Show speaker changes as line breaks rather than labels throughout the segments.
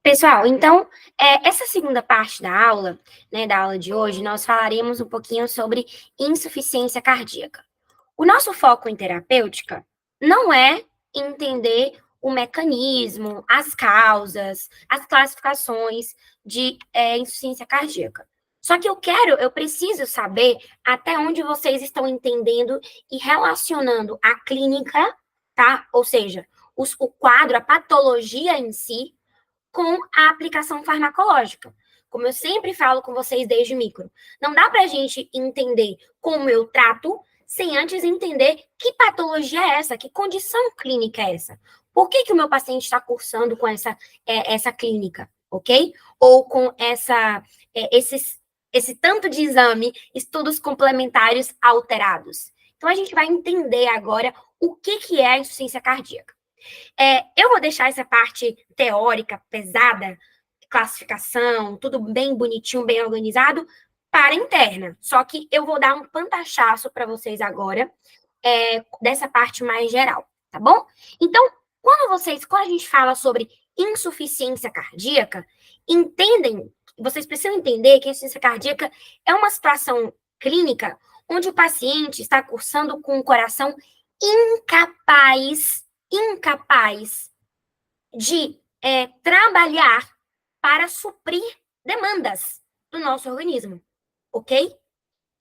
Pessoal, então, essa segunda parte da aula, né, da aula de hoje, nós falaremos um pouquinho sobre insuficiência cardíaca. O nosso foco em terapêutica não é entender o mecanismo, as causas, as classificações de insuficiência cardíaca. Só que eu preciso saber até onde vocês estão entendendo e relacionando a clínica, tá? Ou seja, o quadro, a patologia em si, com a aplicação farmacológica. Como eu sempre falo com vocês desde micro, não dá para a gente entender como eu trato sem antes entender que patologia é essa, que condição clínica é essa. Por que o meu paciente está cursando com essa clínica, ok? Ou com esse tanto de exame, estudos complementares alterados. Então, a gente vai entender agora o que é a insuficiência cardíaca. Eu vou deixar essa parte teórica, pesada, classificação, tudo bem bonitinho, bem organizado, para a interna. Só que eu vou dar um pantachaço para vocês agora, dessa parte mais geral, tá bom? Então, quando a gente fala sobre insuficiência cardíaca, vocês precisam entender que a insuficiência cardíaca é uma situação clínica onde o paciente está cursando com o coração incapaz de trabalhar para suprir demandas do nosso organismo, ok?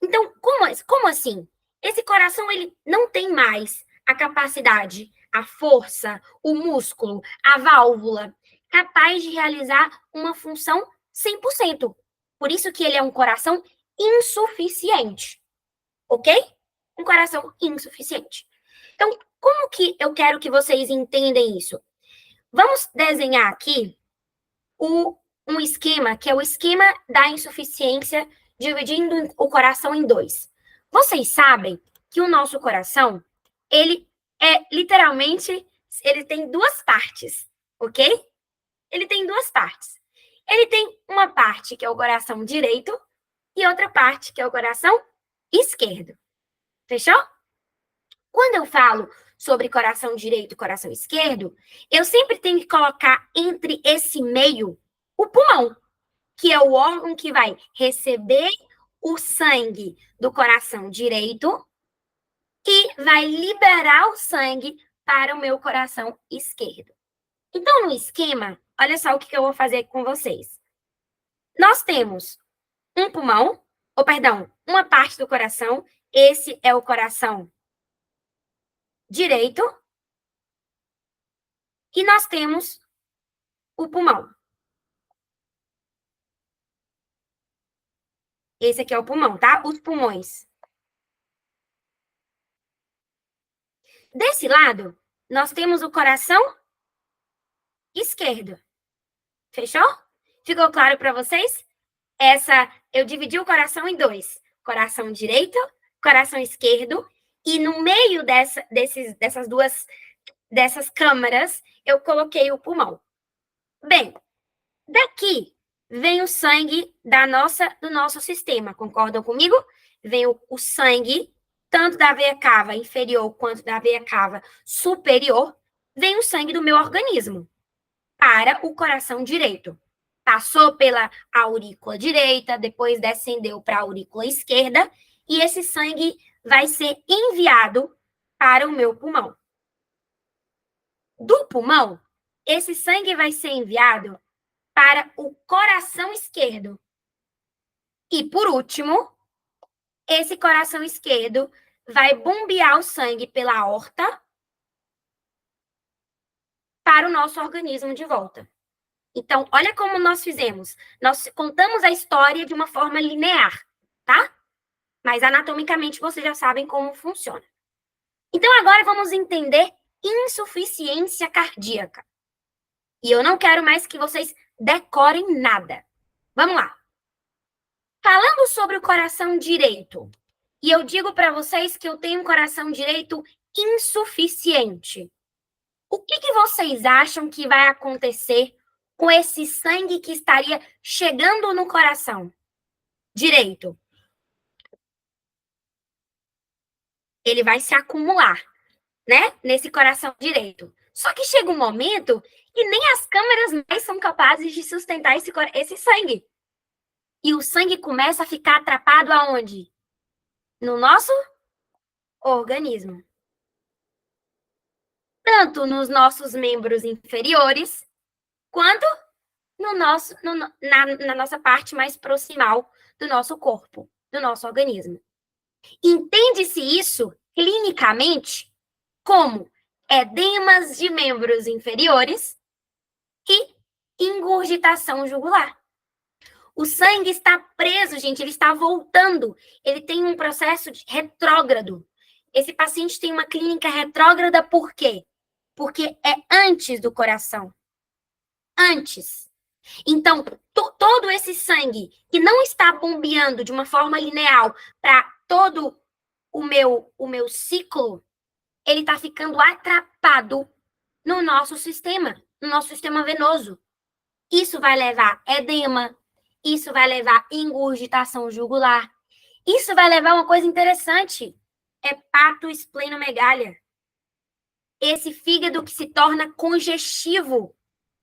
Então, como assim? Esse coração, ele não tem mais a capacidade, a força, o músculo, a válvula, capaz de realizar uma função 100%. Por isso que ele é um coração insuficiente, ok? Um coração insuficiente. Então, como que eu quero que vocês entendam isso? Vamos desenhar aqui um esquema, que é o esquema da insuficiência, dividindo o coração em dois. Vocês sabem que o nosso coração, ele literalmente, ele tem duas partes, ok? Ele tem duas partes. Ele tem uma parte que é o coração direito e outra parte que é o coração esquerdo. Fechou? Quando eu falo sobre coração direito e coração esquerdo, eu sempre tenho que colocar entre esse meio o pulmão, que é o órgão que vai receber o sangue do coração direito e vai liberar o sangue para o meu coração esquerdo. Então, no esquema, olha só o que eu vou fazer com vocês. Nós temos um pulmão, ou perdão, uma parte do coração, esse é o coração direito, e nós temos o pulmão. Esse aqui é o pulmão, tá? Os pulmões. Desse lado, nós temos o coração esquerdo. Fechou? Ficou claro para vocês? Eu dividi o coração em dois: coração direito, coração esquerdo, e no meio dessas câmaras, eu coloquei o pulmão. Bem, daqui vem o sangue do nosso sistema, concordam comigo? Vem o sangue, tanto da veia cava inferior quanto da veia cava superior, vem o sangue do meu organismo para o coração direito. Passou pela aurícula direita, depois descendeu para a aurícula esquerda, e esse sangue vai ser enviado para o meu pulmão. Do pulmão, esse sangue vai ser enviado para o coração esquerdo. E, por último, esse coração esquerdo vai bombear o sangue pela aorta para o nosso organismo de volta. Então, olha como nós fizemos. Nós contamos a história de uma forma linear, tá? Mas anatomicamente vocês já sabem como funciona. Então, agora vamos entender insuficiência cardíaca. E eu não quero mais que vocês decorem nada. Vamos lá. Falando sobre o coração direito, e eu digo para vocês que eu tenho um coração direito insuficiente. O que vocês acham que vai acontecer com esse sangue que estaria chegando no coração direito? Ele vai se acumular, né? Nesse coração direito. Só que chega um momento que nem as câmeras mais são capazes de sustentar esse sangue. E o sangue começa a ficar atrapado aonde? No nosso organismo. Tanto nos nossos membros inferiores, quanto na nossa parte mais proximal do nosso corpo, do nosso organismo. Entende-se isso clinicamente como edemas de membros inferiores e ingurgitação jugular. O sangue está preso, gente, ele está voltando. Ele tem um processo retrógrado. Esse paciente tem uma clínica retrógrada por quê? Porque é antes do coração. Antes. Então, todo esse sangue que não está bombeando de uma forma linear para todo o meu ciclo, ele está ficando atrapado no nosso sistema venoso. Isso vai levar edema, isso vai levar ingurgitação jugular, isso vai levar uma coisa interessante, hepatoesplenomegalia. Esse fígado que se torna congestivo,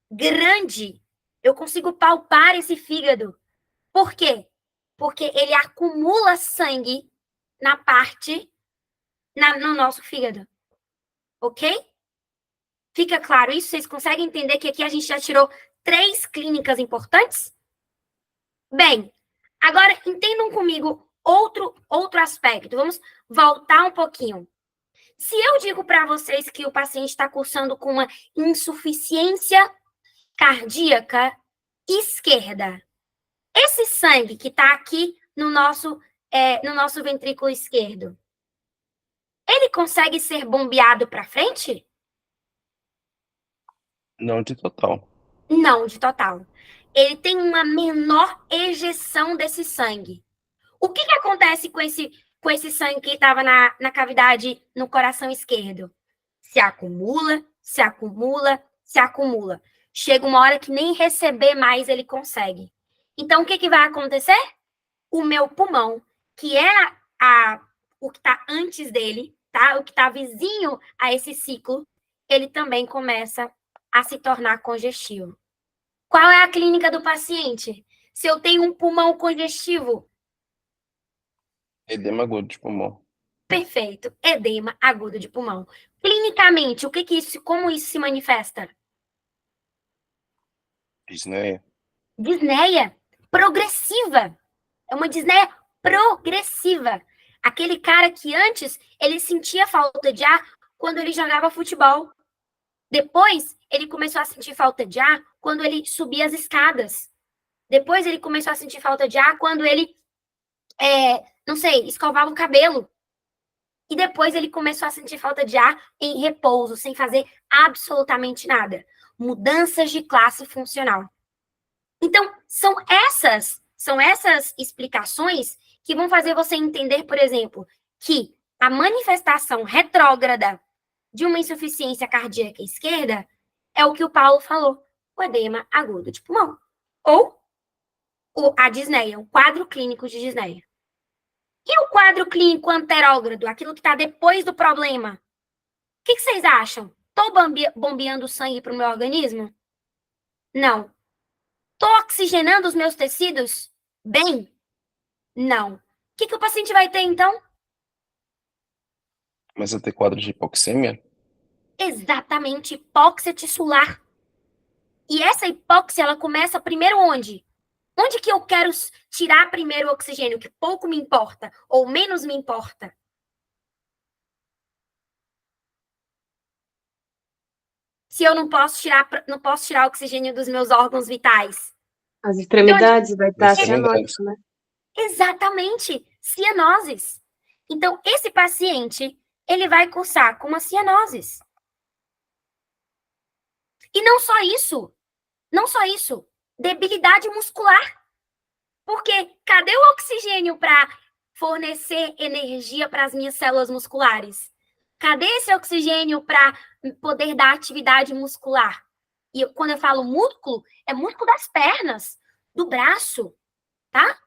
grande. Eu consigo palpar esse fígado. Por quê? Porque ele acumula sangue no nosso fígado. Ok? Fica claro isso? Vocês conseguem entender que aqui a gente já tirou 3 clínicas importantes? Bem, agora entendam comigo outro aspecto. Vamos voltar um pouquinho. Se eu digo para vocês que o paciente está cursando com uma insuficiência cardíaca esquerda, esse sangue que está aqui no nosso ventrículo esquerdo, ele consegue ser bombeado para frente?
Não de total.
Não, de total. Ele tem uma menor ejeção desse sangue. O que acontece com esse sangue que estava na cavidade no coração esquerdo? Se acumula, se acumula, se acumula. Chega uma hora que nem receber mais ele consegue. Então, o que vai acontecer? O meu pulmão, que é o que está antes dele, tá? O que está vizinho a esse ciclo, ele também começa a se tornar congestivo. Qual é a clínica do paciente? Se eu tenho um pulmão congestivo,
Edema agudo de pulmão.
perfeito, edema agudo de pulmão. Clinicamente, como isso se manifesta?
Disneia.
Disneia progressiva. É uma disneia progressiva. Aquele cara que antes ele sentia falta de ar quando ele jogava futebol. Depois, ele começou a sentir falta de ar quando ele subia as escadas. Depois, ele começou a sentir falta de ar quando ele, não sei, escovava o cabelo. E depois, ele começou a sentir falta de ar em repouso, sem fazer absolutamente nada. Mudanças de classe funcional. Então, são essas explicações que vão fazer você entender, por exemplo, que a manifestação retrógrada de uma insuficiência cardíaca esquerda é o que o Paulo falou, o edema agudo de pulmão. Ou a disneia, o quadro clínico de disneia. E o quadro clínico anterógrado, aquilo que está depois do problema? O que vocês acham? Estou bombeando sangue para o meu organismo? Não. Estou oxigenando os meus tecidos? Bem? Não. O que o paciente vai ter, então?
Começa a ter quadro de hipoxêmia?
Exatamente, hipóxia tissular. E essa hipóxia, ela começa primeiro onde? Onde que eu quero tirar primeiro o oxigênio, que pouco me importa, ou menos me importa? Se eu não posso tirar oxigênio dos meus órgãos vitais.
As extremidades vai estar
Extremidades.
cianótico, né?
Exatamente, cianoses. Então, esse paciente, ele vai cursar com uma cianoses. E não só isso, debilidade muscular. Porque cadê o oxigênio para fornecer energia para as minhas células musculares? Cadê esse oxigênio para poder dar atividade muscular? E quando eu falo músculo, é músculo das pernas, do braço, tá?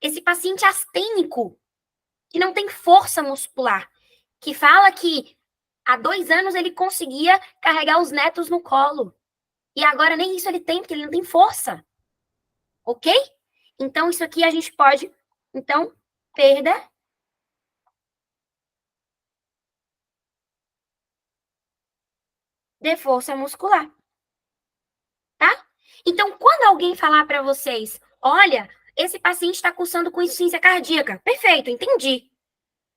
Esse paciente astênico, que não tem força muscular, que fala que Há 2 anos ele conseguia carregar os netos no colo. E agora nem isso ele tem, porque ele não tem força. Ok? Então, isso aqui a gente pode... Então, perda de força muscular. Tá? Então, quando alguém falar para vocês, olha, esse paciente está cursando com insuficiência cardíaca. Perfeito, entendi.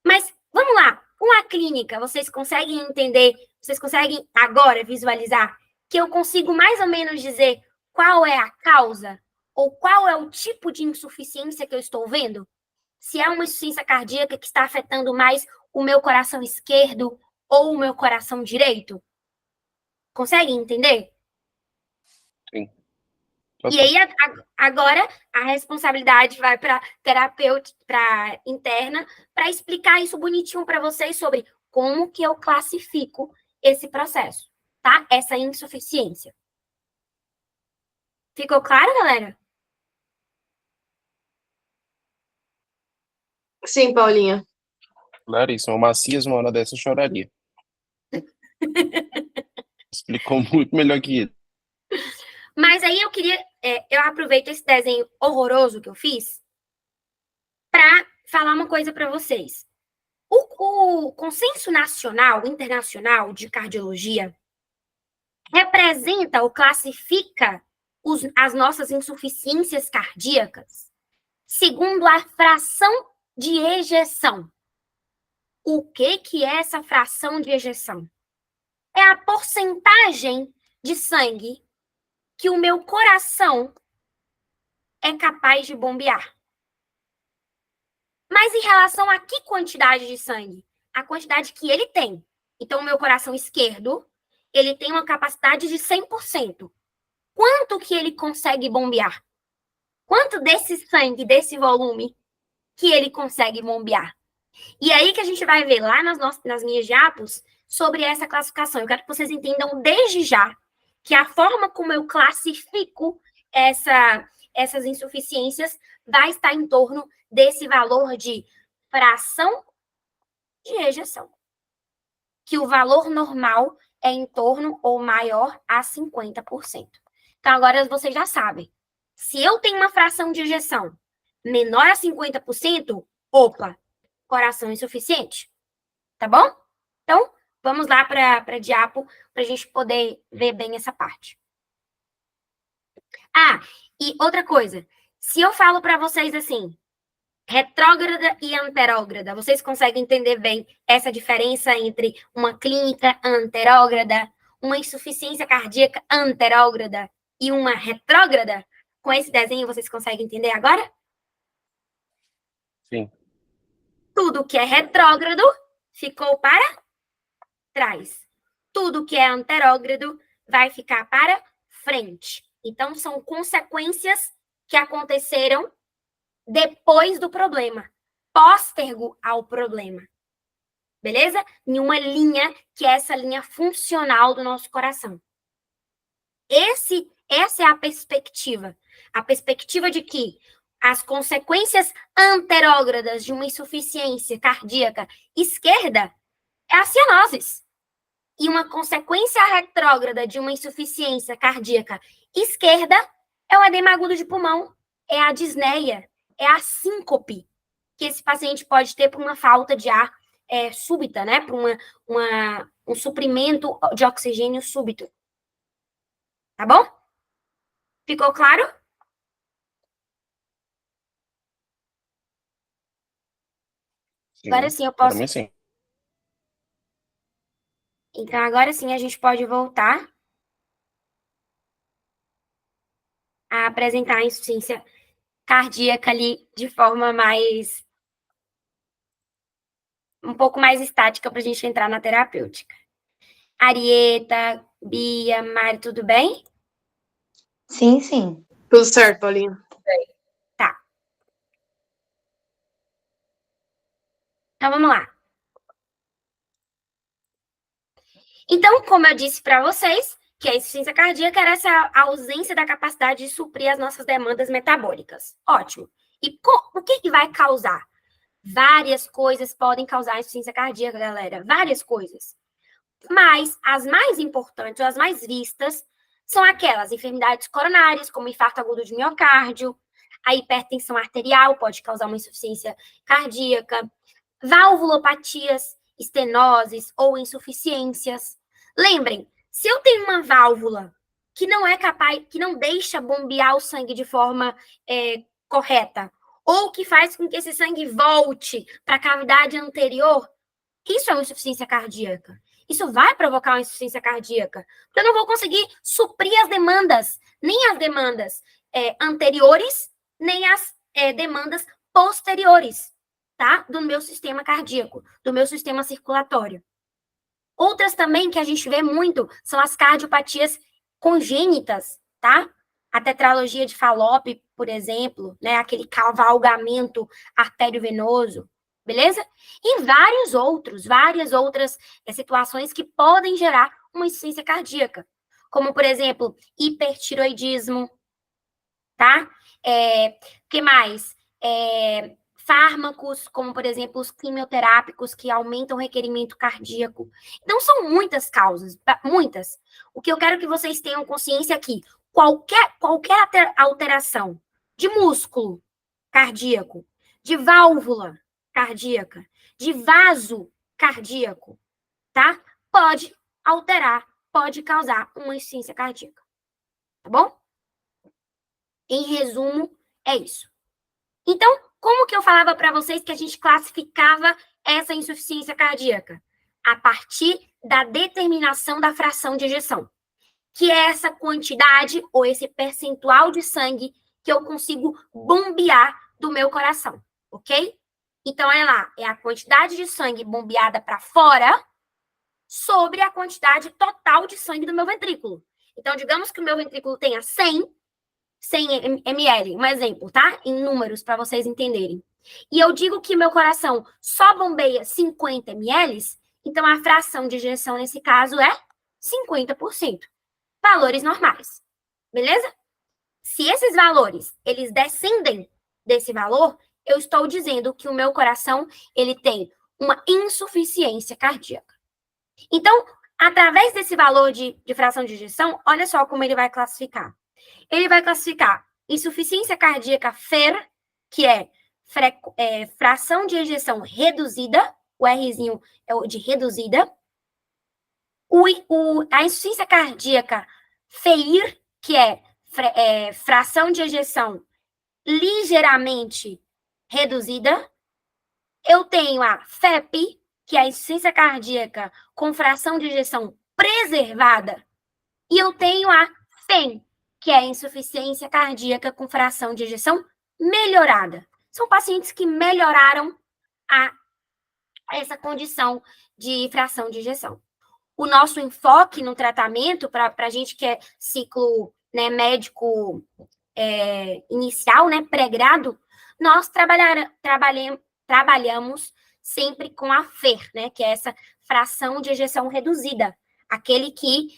Mas, vamos lá, com a clínica, vocês conseguem entender, vocês conseguem agora visualizar que eu consigo mais ou menos dizer qual é a causa ou qual é o tipo de insuficiência que eu estou vendo? Se é uma insuficiência cardíaca que está afetando mais o meu coração esquerdo ou o meu coração direito? Conseguem entender?
Sim.
E aí, agora, a responsabilidade vai para terapeuta, para interna, para explicar isso bonitinho para vocês sobre como que eu classifico esse processo, tá? Essa insuficiência. Ficou claro, galera?
Sim, Paulinha.
Claríssimo. O Macias, uma hora dessa, choraria. Explicou muito melhor que ele.
Mas aí eu queria, eu aproveito esse desenho horroroso que eu fiz para falar uma coisa para vocês. O Consenso Nacional, Internacional de Cardiologia representa ou classifica as nossas insuficiências cardíacas segundo a fração de ejeção. O que é essa fração de ejeção? É a porcentagem de sangue que o meu coração é capaz de bombear. Mas em relação a que quantidade de sangue? A quantidade que ele tem. Então, o meu coração esquerdo, ele tem uma capacidade de 100%. Quanto que ele consegue bombear? Quanto desse sangue, desse volume, que ele consegue bombear? E aí que a gente vai ver lá nas linhas de Apo's sobre essa classificação. Eu quero que vocês entendam desde já que a forma como eu classifico essas insuficiências vai estar em torno desse valor de fração de ejeção. Que o valor normal é em torno ou maior a 50%. Então, agora vocês já sabem. Se eu tenho uma fração de ejeção menor a 50%, opa, coração insuficiente. Tá bom? Então, vamos lá para diapo, para a gente poder ver bem essa parte. Ah, e outra coisa. Se eu falo para vocês assim, retrógrada e anterógrada, vocês conseguem entender bem essa diferença entre uma clínica anterógrada, uma insuficiência cardíaca anterógrada e uma retrógrada? Com esse desenho, vocês conseguem entender agora?
Sim.
Tudo que é retrógrado ficou para trás. Tudo que é anterógrado vai ficar para frente. Então, são consequências que aconteceram depois do problema, póstergo ao problema. Beleza? Em uma linha que é essa linha funcional do nosso coração. Essa é a perspectiva. A perspectiva de que as consequências anterógradas de uma insuficiência cardíaca esquerda é a cianose. E uma consequência retrógrada de uma insuficiência cardíaca esquerda é o edema agudo de pulmão, é a disneia, é a síncope que esse paciente pode ter por uma falta de ar súbita, né? Por um suprimento de oxigênio súbito. Tá bom? Ficou claro?
Sim.
Agora sim eu
Para
posso.
mim, sim.
Então, agora sim a gente pode voltar a apresentar a insuficiência cardíaca ali de forma um pouco mais estática para a gente entrar na terapêutica. Arieta, Bia, Mari, tudo bem?
Sim, sim.
Tudo certo, Paulinha.
Tá. Então, vamos lá. Então, como eu disse para vocês, que a insuficiência cardíaca era essa ausência da capacidade de suprir as nossas demandas metabólicas. Ótimo. E o que vai causar? Várias coisas podem causar insuficiência cardíaca, galera. Várias coisas. Mas as mais importantes, as mais vistas, são aquelas enfermidades coronárias, como infarto agudo de miocárdio, a hipertensão arterial pode causar uma insuficiência cardíaca, valvulopatias, estenoses ou insuficiências. Lembrem, se eu tenho uma válvula que não é capaz, que não deixa bombear o sangue de forma correta, ou que faz com que esse sangue volte para a cavidade anterior, isso é uma insuficiência cardíaca. Isso vai provocar uma insuficiência cardíaca. Porque eu não vou conseguir suprir as demandas, nem as demandas anteriores, nem as demandas posteriores, tá? Do meu sistema cardíaco, do meu sistema circulatório. Outras também que a gente vê muito são as cardiopatias congênitas, tá? A tetralogia de Fallop, por exemplo, né? Aquele cavalgamento arteriovenoso, beleza? E várias outras situações que podem gerar uma insuficiência cardíaca, como, por exemplo, hipertiroidismo, tá? Que mais? Fármacos, como, por exemplo, os quimioterápicos, que aumentam o requerimento cardíaco. Então, são muitas causas, muitas. O que eu quero que vocês tenham consciência aqui, qualquer alteração de músculo cardíaco, de válvula cardíaca, de vaso cardíaco, tá? Pode alterar, pode causar uma insuficiência cardíaca. Tá bom? Em resumo, é isso. Então, como que eu falava para vocês que a gente classificava essa insuficiência cardíaca? A partir da determinação da fração de ejeção, que é essa quantidade ou esse percentual de sangue que eu consigo bombear do meu coração, ok? Então, olha lá, é a quantidade de sangue bombeada para fora sobre a quantidade total de sangue do meu ventrículo. Então, digamos que o meu ventrículo tenha 100 ml, um exemplo, tá? Em números, para vocês entenderem. E eu digo que meu coração só bombeia 50 ml, então a fração de ejeção nesse caso é 50%. Valores normais, beleza? Se esses valores, eles descendem desse valor, eu estou dizendo que o meu coração, ele tem uma insuficiência cardíaca. Então, através desse valor de fração de ejeção, olha só como ele vai classificar. Ele vai classificar insuficiência cardíaca FER, que é fração de ejeção reduzida, o Rzinho é o de reduzida. A insuficiência cardíaca FEIR, que é fração de ejeção ligeiramente reduzida. Eu tenho a FEP, que é a insuficiência cardíaca com fração de ejeção preservada. E eu tenho a FEM, que é a insuficiência cardíaca com fração de ejeção melhorada. São pacientes que melhoraram essa condição de fração de ejeção. O nosso enfoque no tratamento, para a gente que é ciclo, né, médico inicial, né, pré-grado, nós trabalhamos sempre com a FER, né, que é essa fração de ejeção reduzida, aquele que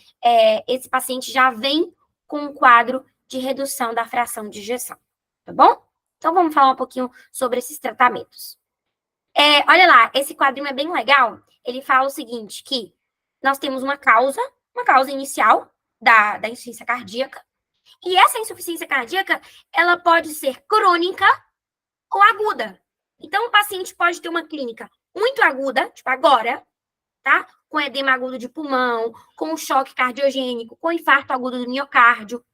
esse paciente já vem com um quadro de redução da fração de ejeção, tá bom? Então, vamos falar um pouquinho sobre esses tratamentos. Olha lá, esse quadrinho é bem legal. Ele fala o seguinte, que nós temos uma causa inicial da insuficiência cardíaca, e essa insuficiência cardíaca, ela pode ser crônica ou aguda. Então, o paciente pode ter uma clínica muito aguda, tipo agora, tá? Com edema agudo de pulmão, com choque cardiogênico, com infarto agudo do miocárdio.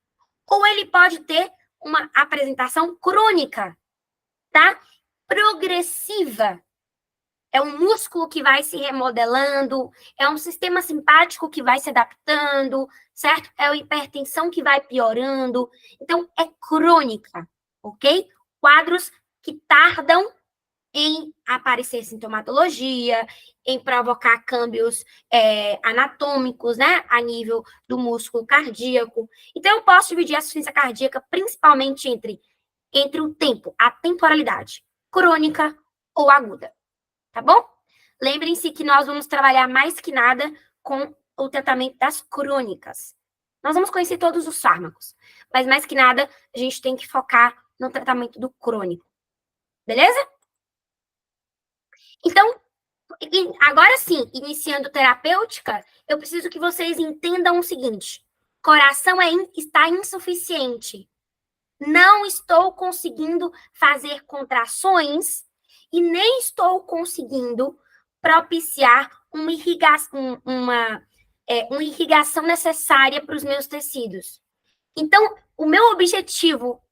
Ou ele pode ter uma apresentação crônica, tá? Progressiva. É um músculo que vai se remodelando, é um sistema simpático que vai se adaptando, certo? É a hipertensão que vai piorando. Então, é crônica, ok? Quadros que tardam em aparecer sintomatologia, em provocar câmbios anatômicos, né, a nível do músculo cardíaco. Então, eu posso dividir a insuficiência cardíaca principalmente entre o tempo, a temporalidade, crônica ou aguda, tá bom? Lembrem-se que nós vamos trabalhar mais que nada com o tratamento das crônicas. Nós vamos conhecer todos os fármacos, mas mais que nada, a gente tem que focar no tratamento do crônico. Beleza? Então, agora sim, iniciando terapêutica, eu preciso que vocês entendam o seguinte: coração está insuficiente. Não estou conseguindo fazer contrações e nem estou conseguindo propiciar uma irrigação necessária para os meus tecidos. Então, o meu objetivo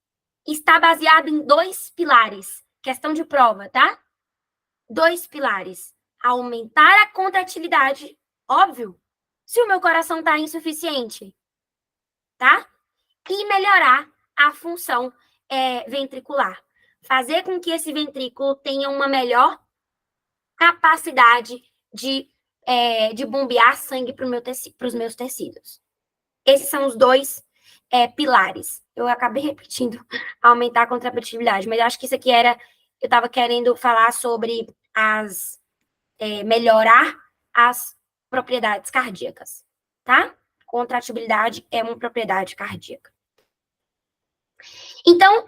está baseado em 2 pilares. Questão de prova, tá? 2 pilares. Aumentar a contratilidade, óbvio, se o meu coração está insuficiente, tá? E melhorar a função ventricular. Fazer com que esse ventrículo tenha uma melhor capacidade de bombear sangue para os meus tecidos. Esses são os 2 pilares. Eu acabei repetindo aumentar a contratilidade, mas eu acho que isso aqui eu estava querendo falar sobre melhorar as propriedades cardíacas, tá? Contratibilidade é uma propriedade cardíaca. Então,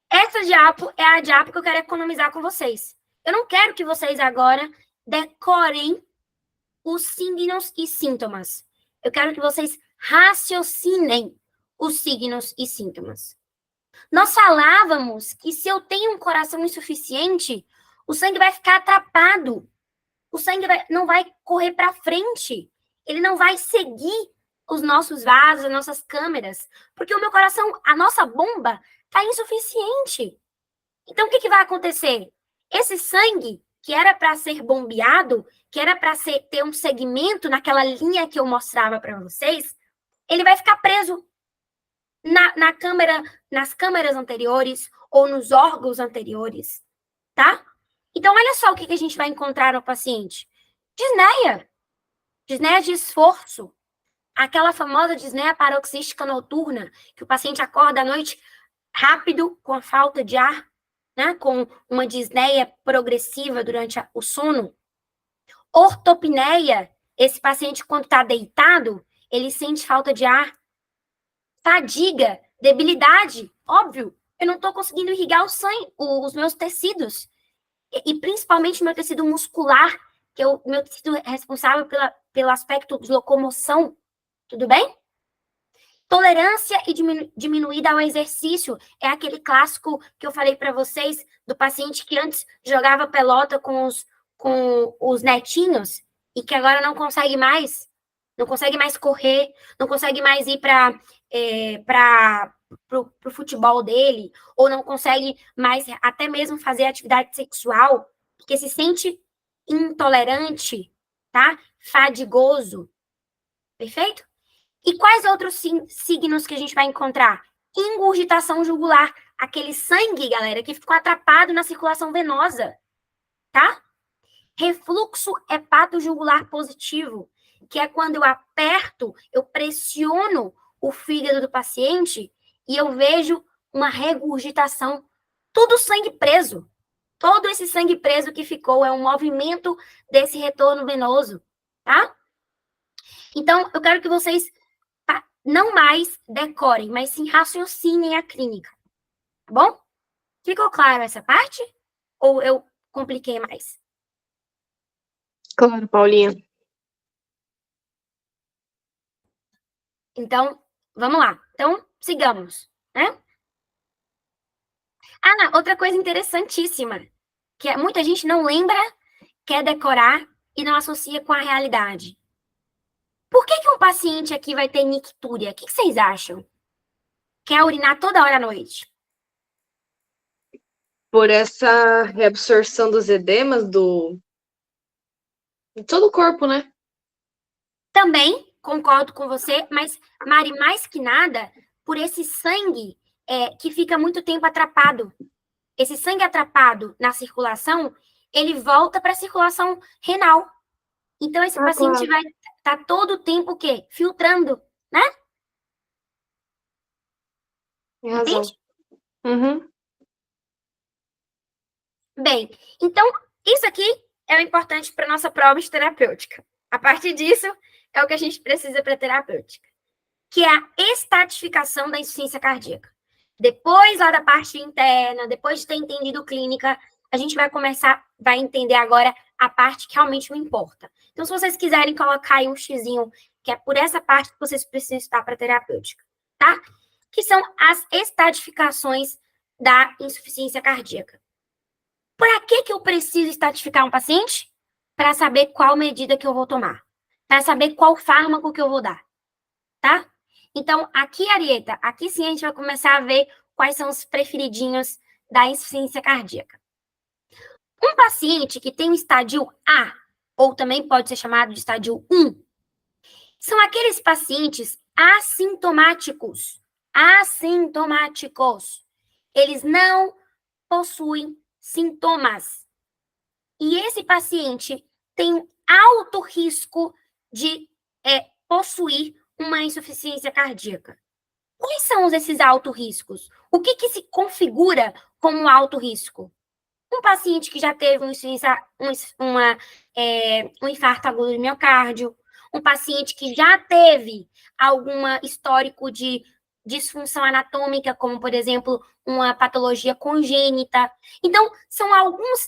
essa diapo é a diapo que eu quero economizar com vocês. Eu não quero que vocês agora decorem os signos e sintomas. Eu quero que vocês raciocinem os signos e sintomas. Nós falávamos que se eu tenho um coração insuficiente, o sangue vai ficar atrapado. O sangue não vai correr para frente. Ele não vai seguir os nossos vasos, as nossas câmeras, porque o meu coração, a nossa bomba, está insuficiente. Então, o que vai acontecer? Esse sangue, que era para ser bombeado, que era para ter um segmento naquela linha que eu mostrava para vocês, ele vai ficar preso nas câmeras anteriores ou nos órgãos anteriores, tá? Então, olha só o que a gente vai encontrar no paciente. Disneia de esforço. Aquela famosa disneia paroxística noturna, que o paciente acorda à noite rápido, com a falta de ar, né? Com uma disneia progressiva durante o sono. Ortopneia, esse paciente, quando está deitado, ele sente falta de ar. Fadiga, debilidade, óbvio, eu não estou conseguindo irrigar o sangue, os meus tecidos. E principalmente o meu tecido muscular, que é o meu tecido responsável pelo aspecto de locomoção. Tudo bem? Tolerância e diminuída ao exercício. É aquele clássico que eu falei para vocês, do paciente que antes jogava pelota com os netinhos e que agora não consegue mais correr, não consegue mais ir para o futebol dele, ou não consegue mais até mesmo fazer atividade sexual, porque se sente intolerante, tá? Fadigoso. Perfeito? E quais outros signos que a gente vai encontrar? Ingurgitação jugular, aquele sangue, galera, que ficou atrapado na circulação venosa, tá? Refluxo hepatojugular positivo, que é quando eu aperto, eu pressiono o fígado do paciente e eu vejo uma regurgitação, tudo sangue preso. Todo esse sangue preso que ficou é um movimento desse retorno venoso, tá? Então, eu quero que vocês não mais decorem, mas sim raciocinem a clínica, tá bom? Ficou claro essa parte? Ou eu compliquei mais?
Claro, Paulinha.
Então, vamos lá. Então, sigamos, né? Outra coisa interessantíssima, que muita gente não lembra, quer decorar e não associa com a realidade. Por que um paciente aqui vai ter nictúria? O que vocês acham? Quer urinar toda hora à noite?
Por essa reabsorção dos edemas de todo o corpo, né?
Também concordo com você, mas, Mari, mais que nada, por esse sangue que fica muito tempo atrapado. Esse sangue atrapado na circulação, ele volta para a circulação renal. Então, esse paciente vai estar todo o tempo o quê? Filtrando, né?
Tem razão.
Entende?
Uhum.
Bem, então, isso aqui é o importante para a nossa prova de terapêutica. A partir disso, é o que a gente precisa para a terapêutica, que é a estratificação da insuficiência cardíaca. Depois, lá da parte interna, depois de ter entendido clínica, a gente vai entender agora a parte que realmente me importa. Então, se vocês quiserem colocar aí um xizinho, que é por essa parte que vocês precisam estar para terapêutica, tá? Que são as estadificações da insuficiência cardíaca. Para que eu preciso estadificar um paciente? Para saber qual medida que eu vou tomar. Para saber qual fármaco que eu vou dar, tá? Então, aqui, Arieta, aqui sim a gente vai começar a ver quais são os preferidinhos da insuficiência cardíaca. Um paciente que tem o estádio A, ou também pode ser chamado de estádio 1, são aqueles pacientes assintomáticos. Assintomáticos. Eles não possuem sintomas. E esse paciente tem alto risco de possuir uma insuficiência cardíaca. Quais são esses altos riscos? O que se configura como alto risco? Um paciente que já teve um infarto agudo do miocárdio, um paciente que já teve algum histórico de disfunção anatômica, como, por exemplo, uma patologia congênita. Então,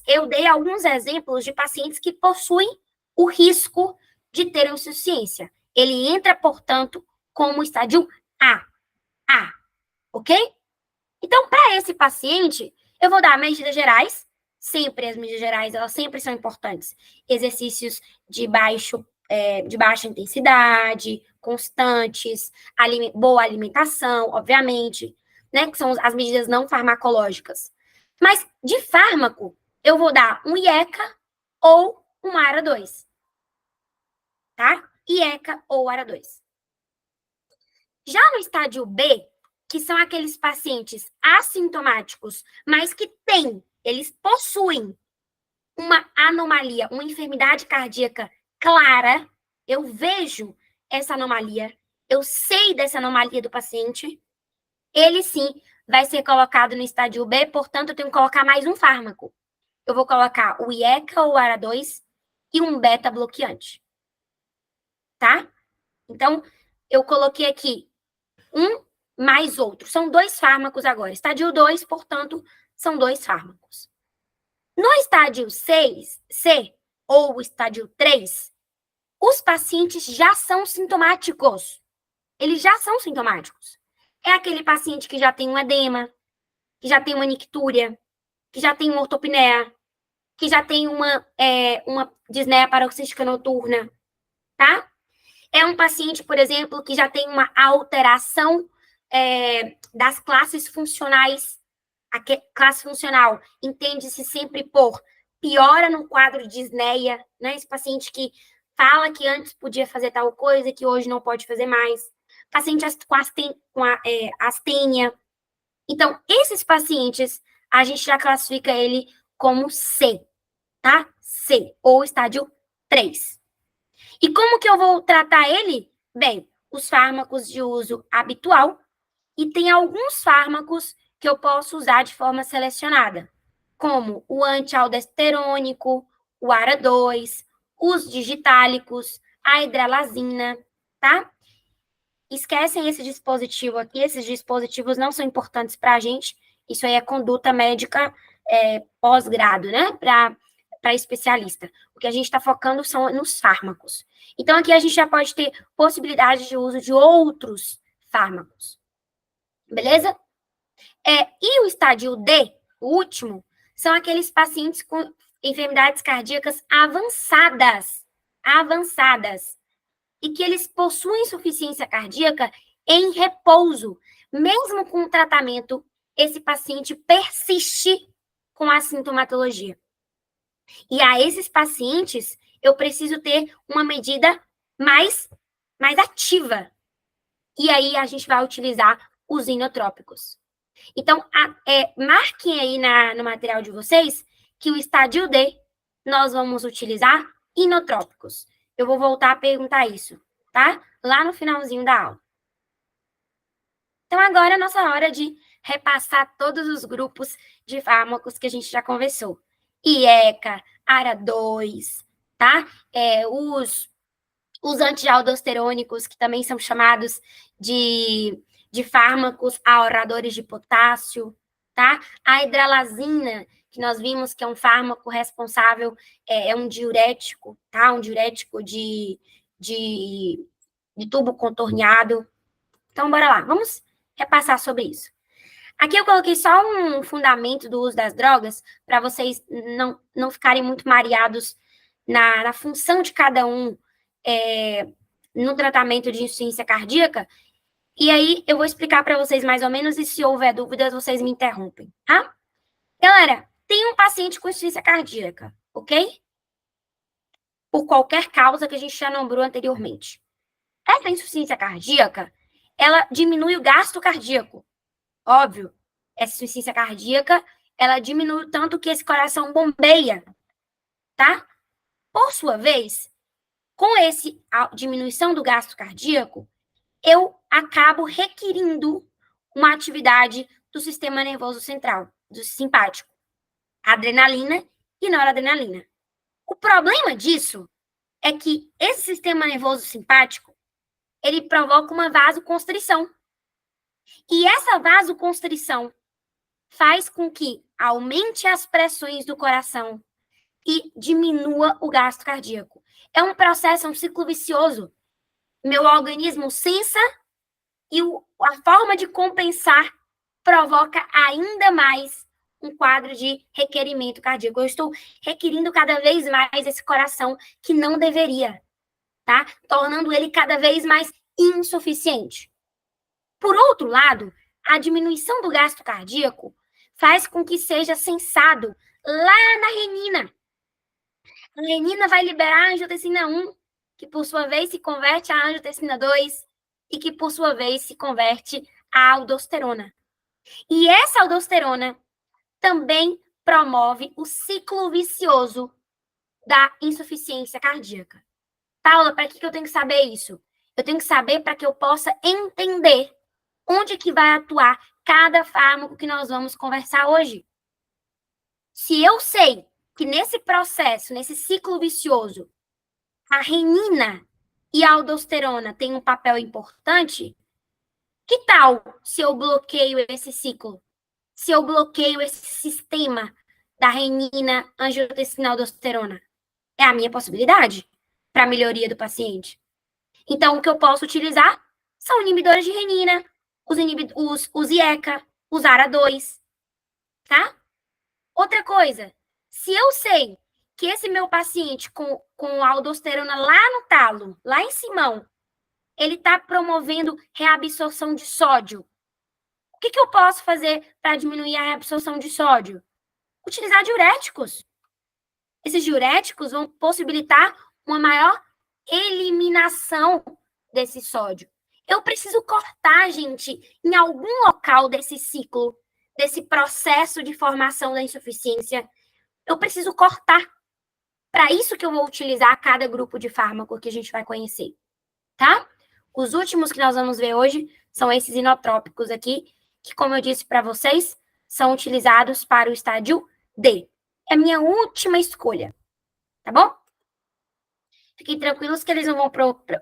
eu dei alguns exemplos de pacientes que possuem o risco de ter insuficiência. Ele entra, portanto, como estádio A, ok? Então, para esse paciente, eu vou dar medidas gerais. Sempre as medidas gerais, elas sempre são importantes. Exercícios de baixa intensidade, constantes, boa alimentação, obviamente, né? Que são as medidas não farmacológicas. Mas, de fármaco, eu vou dar um IECA ou um ARA2. Tá? IECA ou ARA2. Já no estádio B, que são aqueles pacientes assintomáticos, mas que eles possuem uma anomalia, uma enfermidade cardíaca clara, eu vejo essa anomalia, eu sei dessa anomalia do paciente, ele sim vai ser colocado no estádio B, portanto, eu tenho que colocar mais um fármaco. Eu vou colocar o IECA ou o ARA2 e um beta-bloqueante. Tá? Então, eu coloquei aqui um mais outro. São 2 fármacos agora. Estádio 2, portanto, são 2 fármacos. No estádio C, ou estádio 3, os pacientes já são sintomáticos. Eles já são sintomáticos. É aquele paciente que já tem um edema, que já tem uma nictúria, que já tem uma ortopneia, que já tem uma disneia paroxística noturna, tá? É um paciente, por exemplo, que já tem uma alteração das classes funcionais. A classe funcional entende-se sempre por piora no quadro de disneia, né? Esse paciente que fala que antes podia fazer tal coisa, que hoje não pode fazer mais. Paciente com astênia. Então, esses pacientes, a gente já classifica ele como C, tá? C, ou estádio 3. E como que eu vou tratar ele? Bem, os fármacos de uso habitual, e tem alguns fármacos que eu posso usar de forma selecionada, como o antialdosterônico, o ARA2, os digitálicos, a hidralazina, tá? Esquecem esse dispositivo aqui, esses dispositivos não são importantes para a gente, isso aí é conduta médica pós-grado, né? Para especialista. O que a gente está focando são nos fármacos. Então, aqui a gente já pode ter possibilidade de uso de outros fármacos. Beleza? E o estádio D, o último, são aqueles pacientes com enfermidades cardíacas avançadas, e que eles possuem insuficiência cardíaca em repouso. Mesmo com o tratamento, esse paciente persiste com a sintomatologia. E a esses pacientes, eu preciso ter uma medida mais ativa. E aí, a gente vai utilizar os inotrópicos. Então, marquem aí no material de vocês que o estádio D, nós vamos utilizar inotrópicos. Eu vou voltar a perguntar isso, tá? Lá no finalzinho da aula. Então, agora é a nossa hora de repassar todos os grupos de fármacos que a gente já conversou. IECA, ARA2, tá? Os antialdosterônicos, que também são chamados de fármacos ahorradores de potássio, tá? A hidralazina, que nós vimos que é um fármaco responsável, é um diurético, tá? Um diurético de tubo contorneado. Então, bora lá, vamos repassar sobre isso. Aqui eu coloquei só um fundamento do uso das drogas, para vocês não ficarem muito mareados na função de cada um no tratamento de insuficiência cardíaca. E aí eu vou explicar para vocês mais ou menos, e se houver dúvidas, vocês me interrompem, tá? Galera, tem um paciente com insuficiência cardíaca, ok? Por qualquer causa que a gente já nombrou anteriormente. Essa insuficiência cardíaca, ela diminui o gasto cardíaco. Óbvio, essa insuficiência cardíaca, ela diminui o tanto que esse coração bombeia, tá? Por sua vez, com a diminuição do gasto cardíaco, eu acabo requerindo uma atividade do sistema nervoso central, do simpático, adrenalina e noradrenalina. O problema disso é que esse sistema nervoso simpático, ele provoca uma vasoconstrição. E essa vasoconstrição faz com que aumente as pressões do coração e diminua o gasto cardíaco. É um processo, um ciclo vicioso. Meu organismo sensa e a forma de compensar provoca ainda mais um quadro de requerimento cardíaco. Eu estou requerindo cada vez mais esse coração que não deveria, tá? Tornando ele cada vez mais insuficiente. Por outro lado, a diminuição do gasto cardíaco faz com que seja sensado lá na renina. A renina vai liberar a angiotensina 1, que por sua vez se converte a angiotensina 2 e que por sua vez se converte a aldosterona. E essa aldosterona também promove o ciclo vicioso da insuficiência cardíaca. Paula, para que eu tenho que saber isso? Eu tenho que saber para que eu possa entender onde que vai atuar cada fármaco que nós vamos conversar hoje. Se eu sei que nesse processo, nesse ciclo vicioso, a renina e a aldosterona têm um papel importante, que tal se eu bloqueio esse ciclo? Se eu bloqueio esse sistema da renina, angiotensina, aldosterona? É a minha possibilidade para a melhoria do paciente. Então, o que eu posso utilizar são inibidores de renina, os IECA, os ARA2, tá? Outra coisa, se eu sei que esse meu paciente com aldosterona lá no talo, lá em cima, ele está promovendo reabsorção de sódio, o que eu posso fazer para diminuir a reabsorção de sódio? Utilizar diuréticos. Esses diuréticos vão possibilitar uma maior eliminação desse sódio. Eu preciso cortar, gente, em algum local desse ciclo, desse processo de formação da insuficiência. Eu preciso cortar. Para isso que eu vou utilizar cada grupo de fármaco que a gente vai conhecer, tá? Os últimos que nós vamos ver hoje são esses inotrópicos aqui, que, como eu disse para vocês, são utilizados para o estágio D. É a minha última escolha, tá bom? Fiquem tranquilos que eles não vão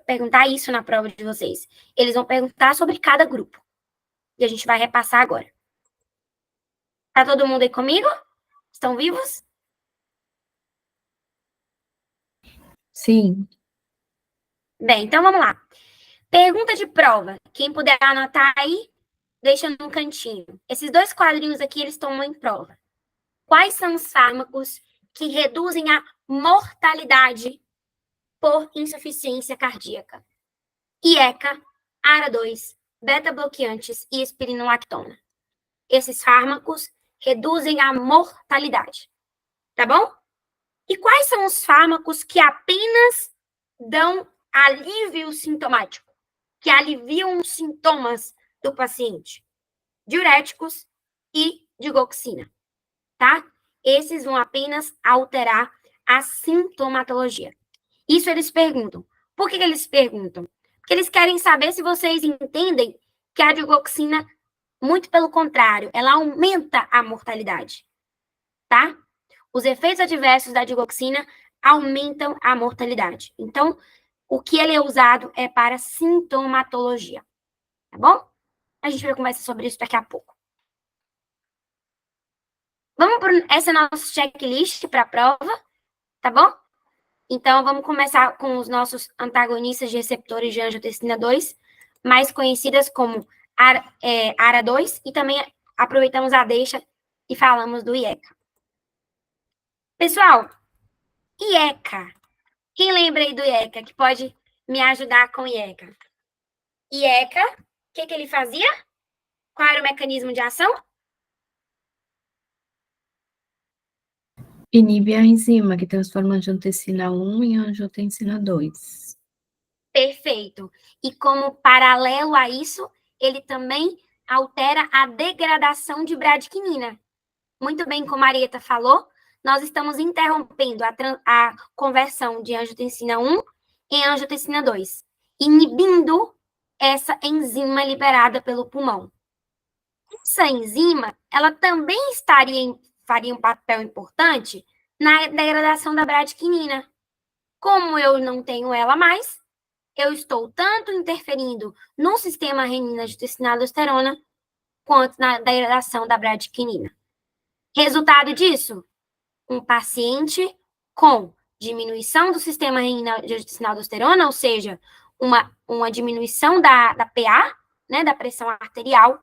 perguntar isso na prova de vocês. Eles vão perguntar sobre cada grupo. E a gente vai repassar agora. Tá todo mundo aí comigo? Estão vivos?
Sim.
Bem, então vamos lá. Pergunta de prova. Quem puder anotar aí, deixa no cantinho. Esses dois quadrinhos aqui, eles tomam em prova. Quais são os fármacos que reduzem a mortalidade por insuficiência cardíaca? IECA, ARA2, beta-bloqueantes e espironolactona. Esses fármacos reduzem a mortalidade, tá bom? E quais são os fármacos que apenas dão alívio sintomático, que aliviam os sintomas do paciente? Diuréticos e digoxina, tá? Esses vão apenas alterar a sintomatologia. Isso eles perguntam. Por que eles perguntam? Porque eles querem saber se vocês entendem que a digoxina, muito pelo contrário, ela aumenta a mortalidade, tá? Os efeitos adversos da digoxina aumentam a mortalidade. Então, o que ele é usado é para sintomatologia, tá bom? A gente vai conversar sobre isso daqui a pouco. Vamos para essa nossa checklist para a prova, tá bom? Então, vamos começar com os nossos antagonistas de receptores de angiotensina 2, mais conhecidas como ARA2, e também aproveitamos a deixa e falamos do IECA. Pessoal, IECA. Quem lembra aí do IECA, que pode me ajudar com o IECA? IECA, o que ele fazia? Qual era o mecanismo de ação?
Inibe a enzima que transforma a angiotensina 1 em angiotensina 2.
Perfeito. E como paralelo a isso, ele também altera a degradação de bradquinina. Muito bem, como a Marieta falou, nós estamos interrompendo a conversão de angiotensina 1 em angiotensina 2, inibindo essa enzima liberada pelo pulmão. Essa enzima, ela também faria um papel importante na degradação da bradquinina. Como eu não tenho ela mais, eu estou tanto interferindo no sistema renina-angiotensina-aldosterona quanto na degradação da bradquinina. Resultado disso, um paciente com diminuição do sistema renina-angiotensina-aldosterona, ou seja, uma diminuição da PA, né, da pressão arterial,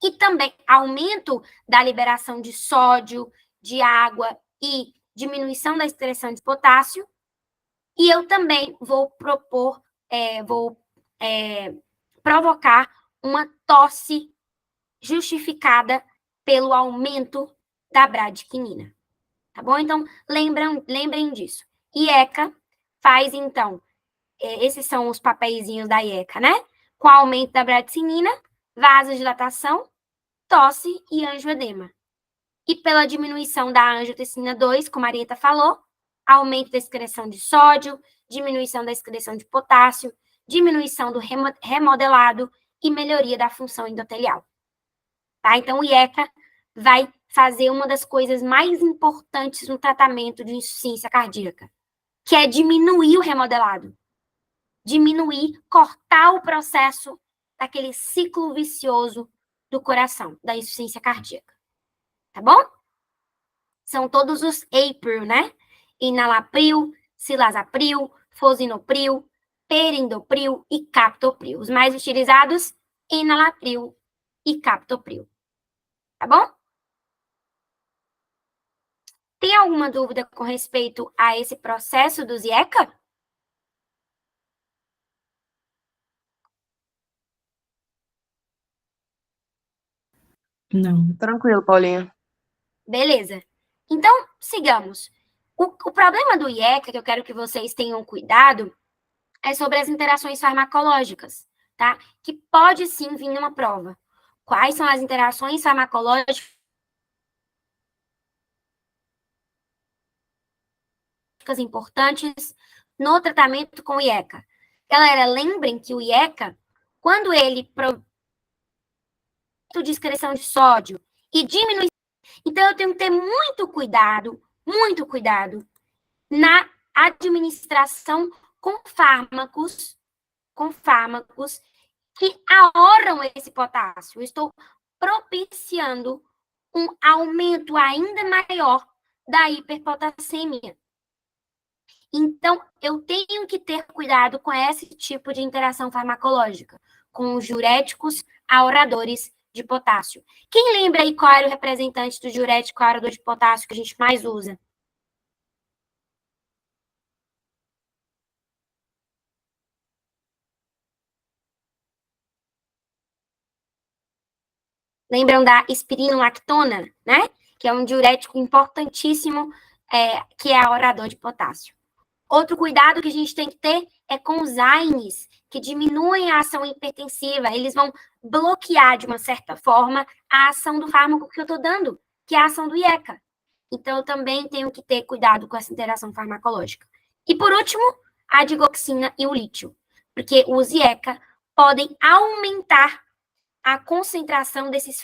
e também aumento da liberação de sódio, de água e diminuição da excreção de potássio. E eu também vou provocar uma tosse justificada pelo aumento da bradquinina. Tá bom? Então, lembrem disso. IECA faz, então, esses são os papeizinhos da IECA, né? Com aumento da bradquinina, vasodilatação, tosse e angioedema. E pela diminuição da angiotensina 2, como a Marieta falou, aumento da excreção de sódio, diminuição da excreção de potássio, diminuição do remodelado e melhoria da função endotelial. Tá? Então, o IECA vai fazer uma das coisas mais importantes no tratamento de insuficiência cardíaca, que é diminuir o remodelado. Cortar o processo daquele ciclo vicioso do coração, da insuficiência cardíaca. Tá bom? São todos os APRIL, né? Enalapril, cilazapril, fosinopril, perindopril e captopril. Os mais utilizados, enalapril e captopril. Tá bom? Tem alguma dúvida com respeito a esse processo do IECA?
Não.
Tranquilo, Paulinha.
Beleza. Então, sigamos. O problema do IECA, que eu quero que vocês tenham cuidado, é sobre as interações farmacológicas, tá? Que pode sim vir numa prova. Quais são as interações farmacológicas importantes no tratamento com o IECA? Galera, lembrem que o IECA, quando ele de excreção de sódio e diminui. Então, eu tenho que ter muito cuidado na administração com fármacos que ahorram esse potássio. Eu estou propiciando um aumento ainda maior da hiperpotassemia. Então, eu tenho que ter cuidado com esse tipo de interação farmacológica, com os diuréticos ahorradores de potássio. Quem lembra aí qual era o representante do diurético ahorrador de potássio que a gente mais usa? Lembram da espironolactona, né? Que é um diurético importantíssimo, que é ahorrador de potássio. Outro cuidado que a gente tem que ter é com os AINES, que diminuem a ação hipertensiva. Eles vão bloquear, de uma certa forma, a ação do fármaco que eu estou dando, que é a ação do IECA. Então, eu também tenho que ter cuidado com essa interação farmacológica. E, por último, a digoxina e o lítio, porque os IECA podem aumentar a concentração desses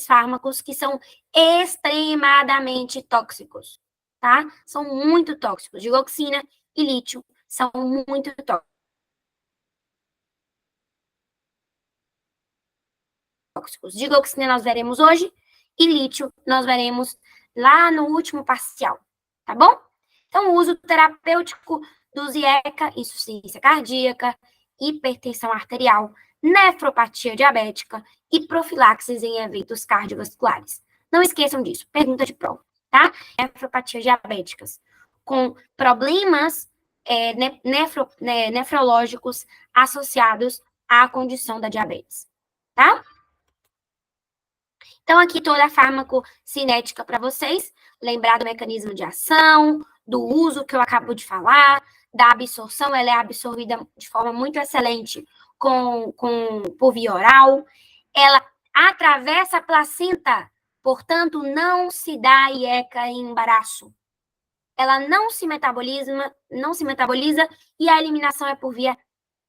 fármacos que são extremadamente tóxicos, tá? São muito tóxicos. Digoxina e lítio são muito tóxicos. Digoxina nós veremos hoje e lítio nós veremos lá no último parcial, tá bom? Então, o uso terapêutico do IECA, insuficiência cardíaca, hipertensão arterial, nefropatia diabética e profilaxis em eventos cardiovasculares. Não esqueçam disso, pergunta de prova, tá? Nefropatias diabéticas com problemas nefrológicos associados à condição da diabetes, tá? Então, aqui toda a farmacocinética para vocês, lembrar do mecanismo de ação, do uso que eu acabo de falar, da absorção, ela é absorvida de forma muito excelente por via oral, ela atravessa a placenta, portanto, não se dá IECA em embaraço. Ela não se metaboliza e a eliminação é por via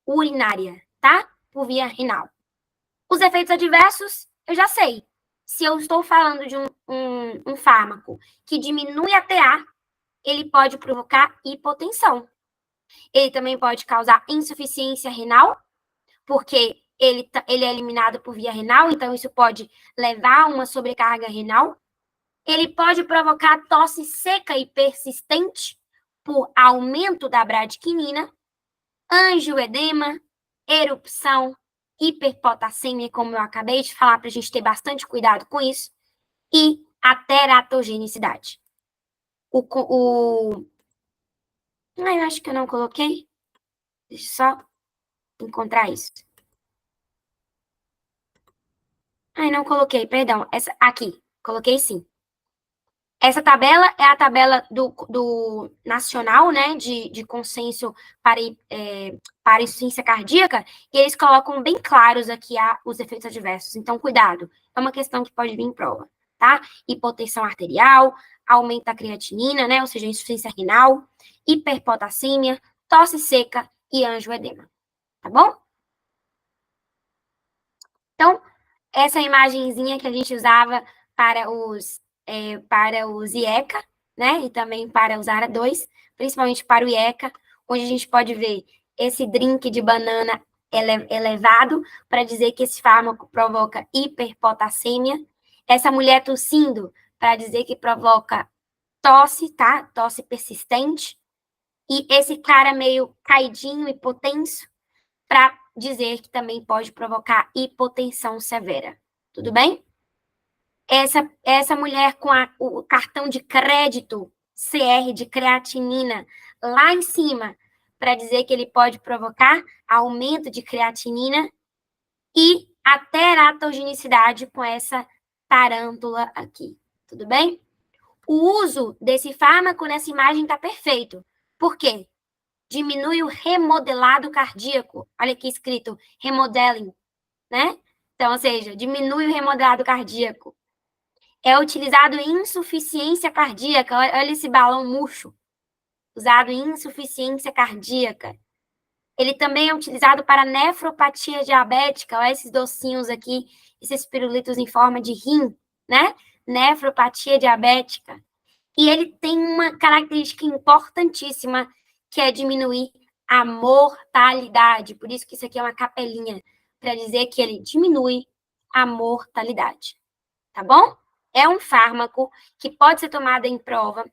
urinária, tá? Por via renal. Os efeitos adversos, eu já sei. Se eu estou falando de um fármaco que diminui a TA, ele pode provocar hipotensão. Ele também pode causar insuficiência renal, porque ele é eliminado por via renal, então isso pode levar a uma sobrecarga renal. Ele pode provocar tosse seca e persistente por aumento da bradquinina, angioedema, erupção, hiperpotassemia, como eu acabei de falar, para a gente ter bastante cuidado com isso, e a teratogenicidade. Eu acho que eu não coloquei. Deixa eu só encontrar isso. Não coloquei, perdão. Essa aqui, coloquei sim. Essa tabela é a tabela do nacional, né, de consenso para insuficiência cardíaca, e eles colocam bem claros aqui os efeitos adversos. Então, cuidado, é uma questão que pode vir em prova, tá? Hipotensão arterial, aumento da creatinina, né, ou seja, insuficiência renal, hiperpotassemia, tosse seca e angioedema, tá bom? Então, essa imagenzinha que a gente usava para os IECA, né, e também para os ARA2, principalmente para o IECA, onde a gente pode ver esse drink de banana elevado, para dizer que esse fármaco provoca hiperpotassemia, essa mulher tossindo, para dizer que provoca tosse, tá? Tosse persistente, e esse cara meio caidinho, hipotenso, para dizer que também pode provocar hipotensão severa. Tudo bem? Essa mulher com o cartão de crédito CR de creatinina lá em cima, para dizer que ele pode provocar aumento de creatinina e a teratogenicidade com essa tarântula aqui. Tudo bem? O uso desse fármaco nessa imagem está perfeito. Por quê? Diminui o remodelado cardíaco. Olha aqui escrito remodeling, né? Então, ou seja, diminui o remodelado cardíaco. É utilizado em insuficiência cardíaca. Olha esse balão murcho. Usado em insuficiência cardíaca. Ele também é utilizado para nefropatia diabética. Olha esses docinhos aqui, esses pirulitos em forma de rim, né? Nefropatia diabética. E ele tem uma característica importantíssima, que é diminuir a mortalidade. Por isso que isso aqui é uma capelinha, para dizer que ele diminui a mortalidade. Tá bom? É um fármaco que pode ser tomado em prova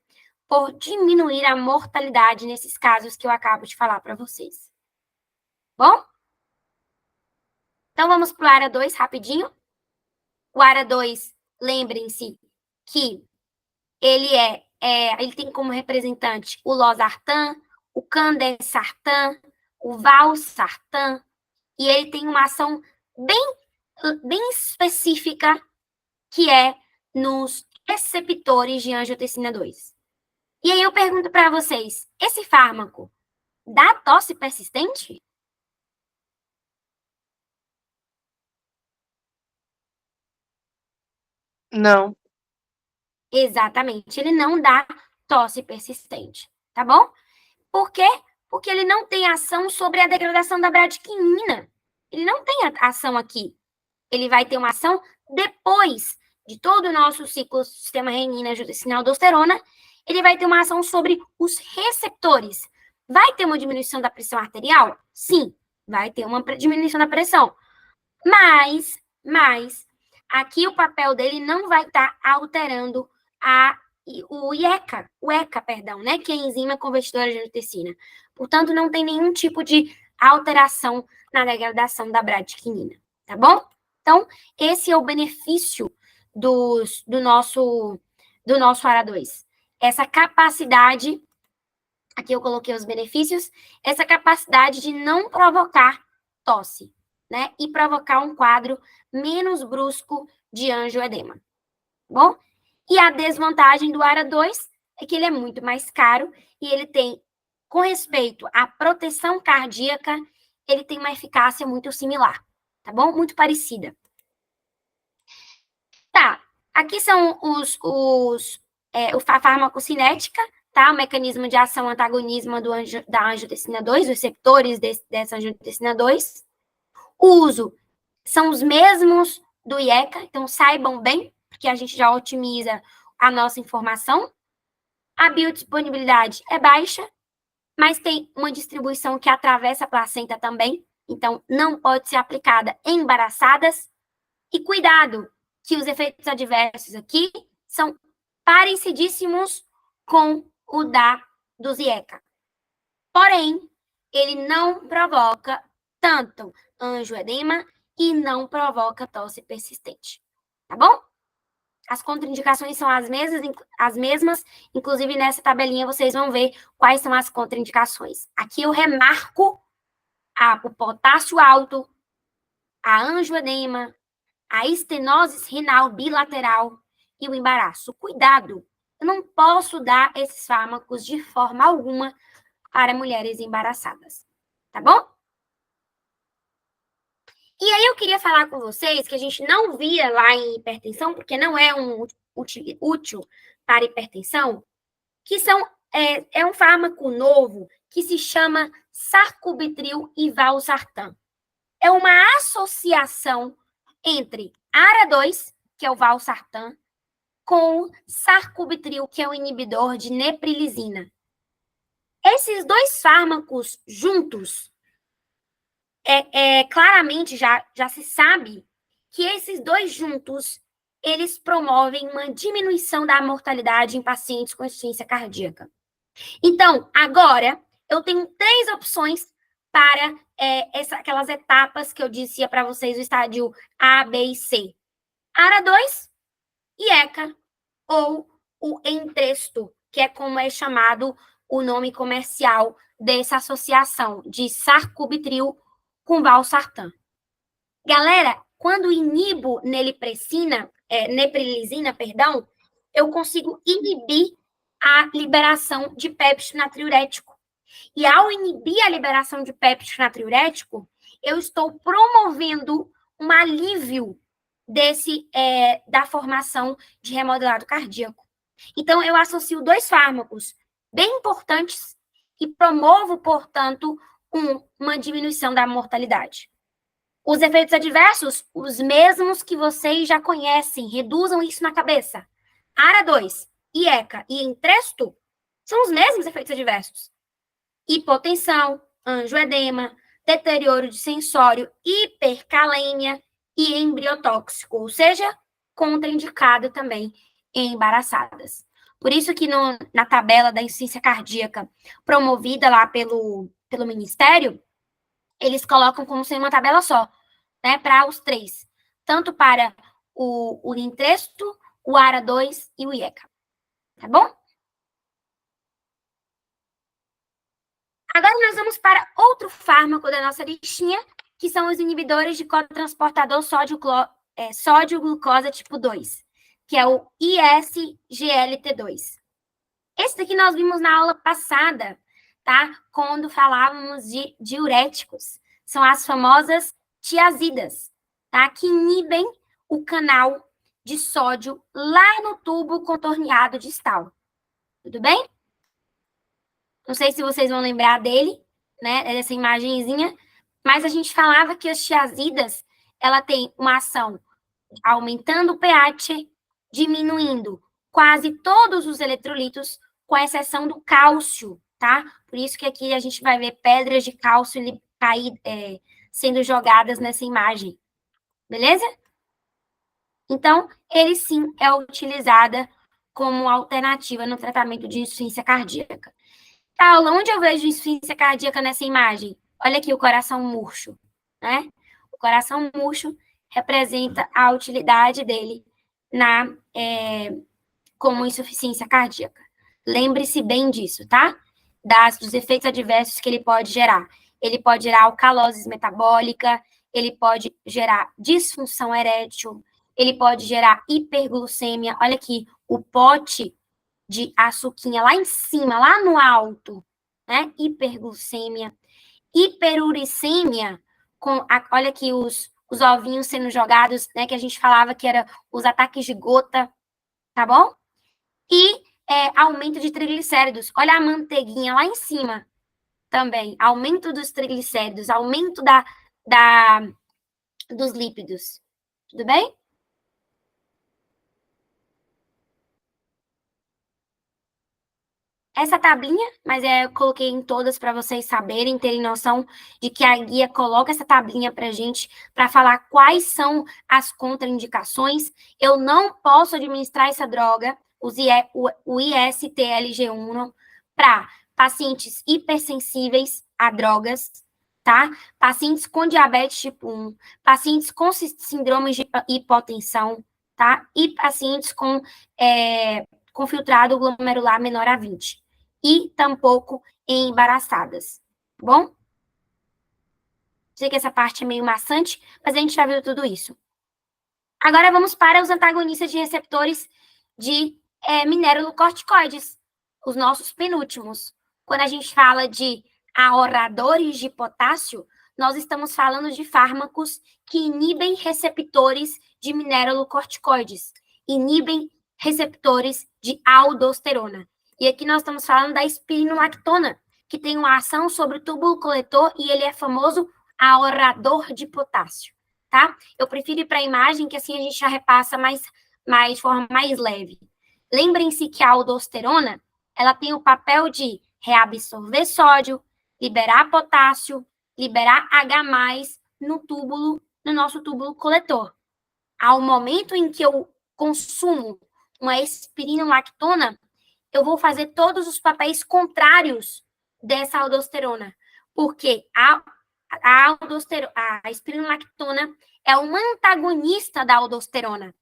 por diminuir a mortalidade nesses casos que eu acabo de falar para vocês. Bom? Então, vamos para o ARA 2 rapidinho. O ARA 2, lembrem-se que ele tem como representante o losartan, o candesartan, o valsartan, e ele tem uma ação bem específica, que é nos receptores de angiotensina 2. E aí eu pergunto para vocês, esse fármaco dá tosse persistente?
Não.
Exatamente, ele não dá tosse persistente, tá bom? Por quê? Porque ele não tem ação sobre a degradação da bradquinina. Ele não tem ação aqui. Ele vai ter uma ação depois de todo o nosso ciclo sistema renina, angiotensina, aldosterona. Ele vai ter uma ação sobre os receptores. Vai ter uma diminuição da pressão arterial? Sim, vai ter uma diminuição da pressão. Mas aqui o papel dele não vai estar alterando o ECA, perdão, né? Que é a enzima convertidora de angiotensina. Portanto, não tem nenhum tipo de alteração na degradação da bradquininina, tá bom? Então, esse é o benefício do nosso ARA2. Essa capacidade, aqui eu coloquei os benefícios, essa capacidade de não provocar tosse, né? E provocar um quadro menos brusco de angioedema, bom? E a desvantagem do ARA2 é que ele é muito mais caro e ele tem, com respeito à proteção cardíaca, ele tem uma eficácia muito similar, tá bom? Muito parecida. Tá, aqui são o farmacocinética, tá? O mecanismo de ação antagonismo da angiotensina 2, os receptores dessa angiotensina 2. O uso são os mesmos do IECA, então saibam bem, porque a gente já otimiza a nossa informação. A biodisponibilidade é baixa, mas tem uma distribuição que atravessa a placenta também, então não pode ser aplicada em embaraçadas. E cuidado, que os efeitos adversos aqui são parecidíssimos com o dos IECA. Porém, ele não provoca tanto angioedema e não provoca tosse persistente. Tá bom? As contraindicações são as mesmas, inclusive nessa tabelinha vocês vão ver quais são as contraindicações. Aqui eu remarco o potássio alto, a angioedema, a estenose renal bilateral e o embaraço. Cuidado, eu não posso dar esses fármacos de forma alguma para mulheres embaraçadas, tá bom? E aí eu queria falar com vocês que a gente não via lá em hipertensão, porque não é útil para hipertensão, que é um fármaco novo que se chama sacubitril e valsartan. É uma associação entre ARA2, que é o valsartan, com sacubitril, que é o inibidor de neprilisina. Esses dois fármacos juntos, claramente já se sabe que esses dois juntos, eles promovem uma diminuição da mortalidade em pacientes com insuficiência cardíaca. Então, agora, eu tenho 3 opções para aquelas etapas que eu dizia para vocês, o estádio A, B e C. ARA2, IECA, ou o Entresto, que é como é chamado o nome comercial dessa associação de sacubitril com valsartan. Galera, quando inibo neprilisina, eu consigo inibir a liberação de péptido natriurético. E ao inibir a liberação de péptido natriurético, eu estou promovendo um alívio da formação de remodelado cardíaco. Então, eu associo 2 fármacos bem importantes e promovo, portanto, uma diminuição da mortalidade. Os efeitos adversos, os mesmos que vocês já conhecem, reduzam isso na cabeça. ARA2, IECA e Entresto são os mesmos efeitos adversos. Hipotensão, angioedema, deterioro de sensório, hipercalêmia e embriotóxico, ou seja, contraindicado também em embaraçadas. Por isso que na tabela da insuficiência cardíaca promovida lá pelo Ministério, eles colocam como sendo uma tabela só, né, para os 3. Tanto para o Entresto, o ARA2 e o IECA. Tá bom? Agora nós vamos para outro fármaco da nossa listinha, que são os inibidores de cotransportador sódio-glucosa tipo 2, que é o ISGLT2. Esse daqui nós vimos na aula passada, tá? Quando falávamos de diuréticos. São as famosas tiazidas, tá? Que inibem o canal de sódio lá no tubo contorneado distal. Tudo bem? Não sei se vocês vão lembrar dele, né? Dessa imagenzinha. Mas a gente falava que as tiazidas, ela tem uma ação aumentando o pH, diminuindo quase todos os eletrolitos, com exceção do cálcio, tá? Por isso que aqui a gente vai ver pedras de cálcio sendo jogadas nessa imagem. Beleza? Então, ele sim é utilizada como alternativa no tratamento de insuficiência cardíaca. Paula, onde eu vejo insuficiência cardíaca nessa imagem? Olha aqui o coração murcho, né? O coração murcho representa a utilidade dele como insuficiência cardíaca. Lembre-se bem disso, tá? Dos efeitos adversos que ele pode gerar. Ele pode gerar alcalose metabólica, ele pode gerar disfunção erétil, ele pode gerar hiperglucemia. Olha aqui, o pote de açuquinha lá em cima, lá no alto, né? Hiperglucemia, hiperuricemia, olha aqui os ovinhos sendo jogados, né? Que a gente falava que era os ataques de gota, tá bom? E aumento de triglicéridos. Olha a manteiguinha lá em cima também. Aumento dos triglicéridos, aumento dos lípidos. Tudo bem? Essa tablinha, mas eu coloquei em todas para vocês saberem, terem noção de que a guia coloca essa tablinha para gente, para falar quais são as contraindicações. Eu não posso administrar essa droga, o ISTLG1, para pacientes hipersensíveis a drogas, tá? Pacientes com diabetes tipo 1, pacientes com síndrome de hipotensão, tá? E pacientes com filtrado glomerular menor a 20. E tampouco em embaraçadas, tá bom? Sei que essa parte é meio maçante, mas a gente já viu tudo isso. Agora vamos para os antagonistas de receptores de mineralocorticoides, os nossos penúltimos. Quando a gente fala de ahorradores de potássio, nós estamos falando de fármacos que inibem receptores de mineralocorticoides, inibem receptores de aldosterona. E aqui nós estamos falando da espironolactona, que tem uma ação sobre o túbulo coletor e ele é famoso ahorrador de potássio, tá? Eu prefiro ir para a imagem, que assim a gente já repassa de forma mais leve. Lembrem-se que a aldosterona, ela tem o papel de reabsorver sódio, liberar potássio, liberar H+, no nosso túbulo coletor. Ao momento em que eu consumo uma espironolactona, eu vou fazer todos os papéis contrários dessa aldosterona, porque a espironolactona é uma antagonista da aldosterona.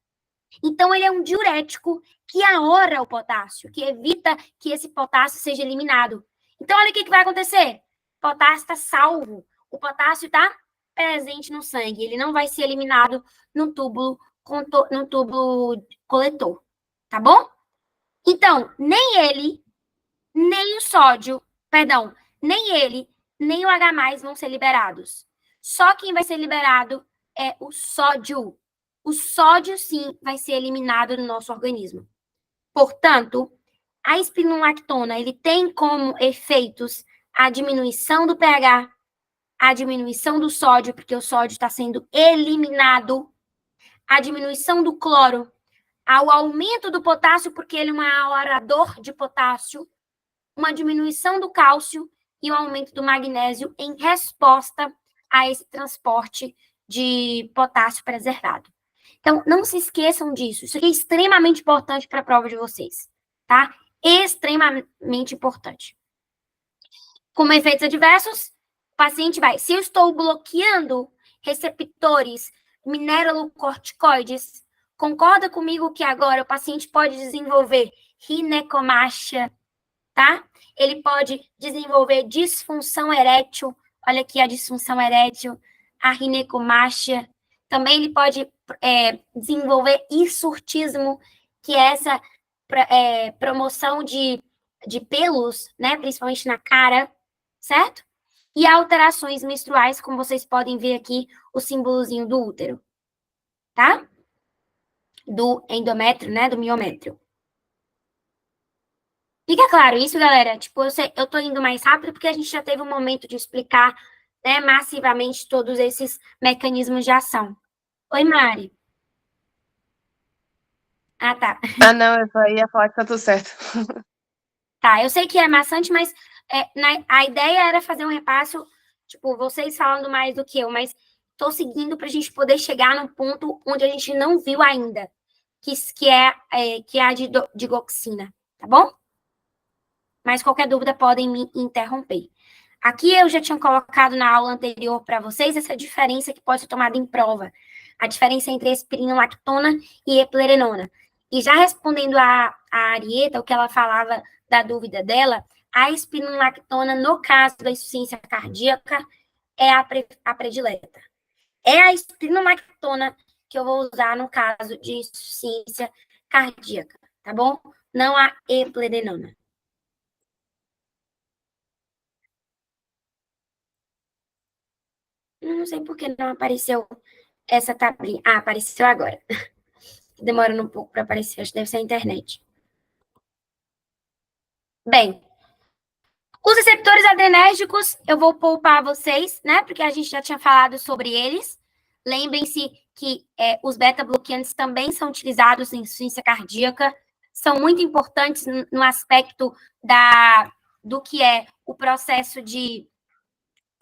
Então, ele é um diurético que ahorra o potássio, que evita que esse potássio seja eliminado. Então, olha o que vai acontecer. O potássio está salvo. O potássio está presente no sangue. Ele não vai ser eliminado no túbulo coletor. Tá bom? Então, nem ele, nem o sódio, nem ele, nem o H+ vão ser liberados. Só quem vai ser liberado é o sódio. O sódio, sim, vai ser eliminado no nosso organismo. Portanto, a espironolactona, ele tem como efeitos a diminuição do pH, a diminuição do sódio, porque o sódio está sendo eliminado, a diminuição do cloro, ao aumento do potássio, porque ele é um ahorrador de potássio, uma diminuição do cálcio e o aumento do magnésio em resposta a esse transporte de potássio preservado. Então, não se esqueçam disso. Isso aqui é extremamente importante para a prova de vocês, tá? Extremamente importante. Como efeitos adversos, o paciente vai... Se eu estou bloqueando receptores mineralocorticoides, concorda comigo que agora o paciente pode desenvolver ginecomastia, tá? Ele pode desenvolver disfunção erétil. Olha aqui a disfunção erétil, a ginecomastia. Também ele pode desenvolver hirsutismo, que é essa promoção de pelos, né? Principalmente na cara, certo? E alterações menstruais, como vocês podem ver aqui, o símbolozinho do útero, tá? Do endométrio, né? Do miométrio. Fica claro isso, galera? Tipo, eu tô indo mais rápido porque a gente já teve um momento de explicar, né, massivamente todos esses mecanismos de ação. Oi, Mari. Ah, tá.
Ah, não, eu só ia falar que tá tudo certo.
Tá, eu sei que é maçante, mas a ideia era fazer um repasso, tipo, vocês falando mais do que eu, mas estou seguindo para a gente poder chegar no ponto onde a gente não viu ainda, que é a digoxina, tá bom? Mas qualquer dúvida podem me interromper. Aqui eu já tinha colocado na aula anterior para vocês essa diferença que pode ser tomada em prova. A diferença entre espironolactona e eplerenona. E já respondendo a Arieta, o que ela falava da dúvida dela, a espironolactona, no caso da insuficiência cardíaca, é a predileta. É a espironolactona que eu vou usar no caso de insuficiência cardíaca, tá bom? Não a eplerenona. Não sei por que não apareceu essa tablinha. Ah, apareceu agora. Demorando um pouco para aparecer, acho que deve ser a internet. Bem, os receptores adrenérgicos, eu vou poupar vocês, né? Porque a gente já tinha falado sobre eles. Lembrem-se que os beta-bloqueantes também são utilizados em insuficiência cardíaca, são muito importantes no aspecto do que é o processo de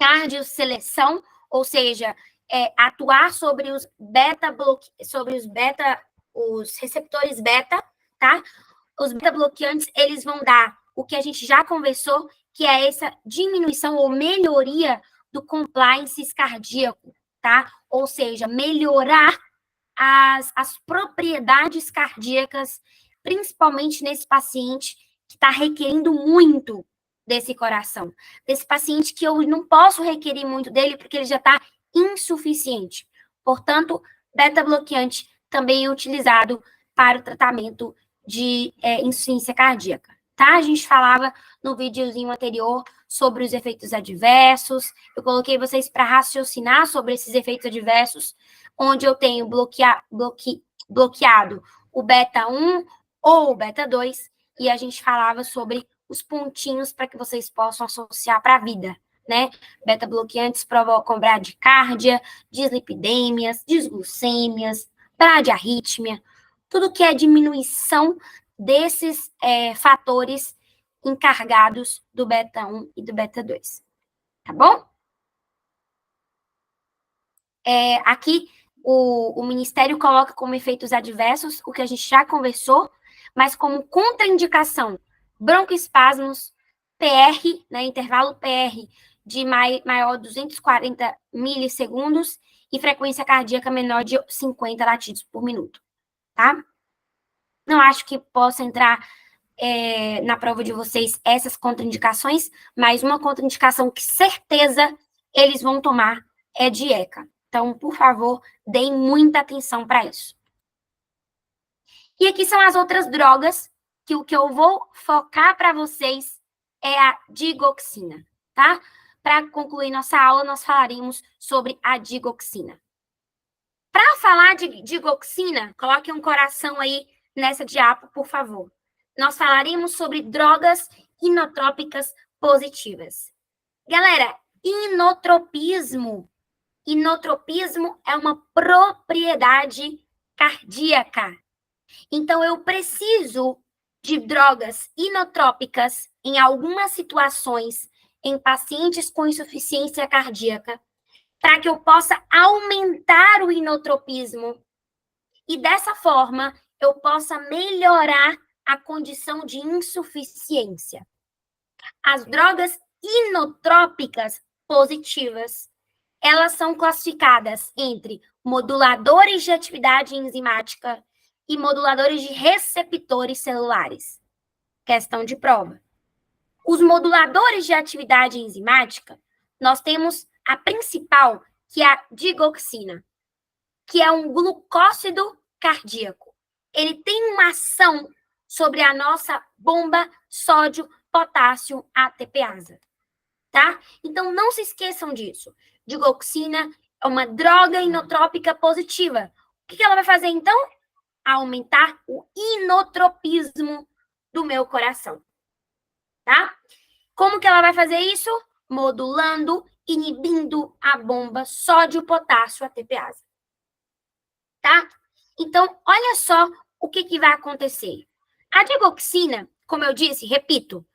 cardioseleção, ou seja, atuar sobre os os receptores beta, tá? Os beta-bloqueantes, eles vão dar o que a gente já conversou, que é essa diminuição ou melhoria do compliance cardíaco, tá? Ou seja, melhorar as propriedades cardíacas, principalmente nesse paciente que está requerendo muito desse coração. Desse paciente que eu não posso requerer muito dele porque ele já está insuficiente. Portanto, beta-bloqueante também é utilizado para o tratamento de insuficiência cardíaca, tá? A gente falava no videozinho anterior sobre os efeitos adversos, eu coloquei vocês para raciocinar sobre esses efeitos adversos, onde eu tenho bloqueado o beta-1 ou o beta-2, e a gente falava sobre os pontinhos para que vocês possam associar para a vida, né? Beta-bloqueantes provocam bradicárdia, dislipidêmias, disglucêmias, bradiarrítmia, tudo que é diminuição desses fatores encargados do beta-1 e do beta-2, tá bom? Aqui, o Ministério coloca como efeitos adversos o que a gente já conversou, mas como contraindicação, broncoespasmos, PR, né, intervalo PR de maior de 240 milissegundos e frequência cardíaca menor de 50 latidos por minuto, tá? Não acho que possa entrar na prova de vocês essas contraindicações, mas uma contraindicação que certeza eles vão tomar é de ECA. Então, por favor, deem muita atenção para isso. E aqui são as outras drogas que o que eu vou focar para vocês é a digoxina, tá? Para concluir nossa aula, nós falaremos sobre a digoxina. Para falar de digoxina, coloque um coração aí nessa diapo, por favor. Nós falaremos sobre drogas inotrópicas positivas. Galera, inotropismo é uma propriedade cardíaca. Então, eu preciso de drogas inotrópicas em algumas situações em pacientes com insuficiência cardíaca para que eu possa aumentar o inotropismo e, dessa forma, eu possa melhorar a condição de insuficiência. As drogas inotrópicas positivas, elas são classificadas entre moduladores de atividade enzimática e moduladores de receptores celulares. Questão de prova. Os moduladores de atividade enzimática, nós temos a principal, que é a digoxina, que é um glucósido cardíaco. Ele tem uma ação sobre a nossa bomba sódio-potássio ATPase, tá? Então, não se esqueçam disso. Digoxina é uma droga inotrópica positiva. O que ela vai fazer, então? Aumentar o inotropismo do meu coração, tá? Como que ela vai fazer isso? Modulando, inibindo a bomba sódio-potássio ATPase, tá? Então, olha só o que vai acontecer. A digoxina, como eu disse, repito,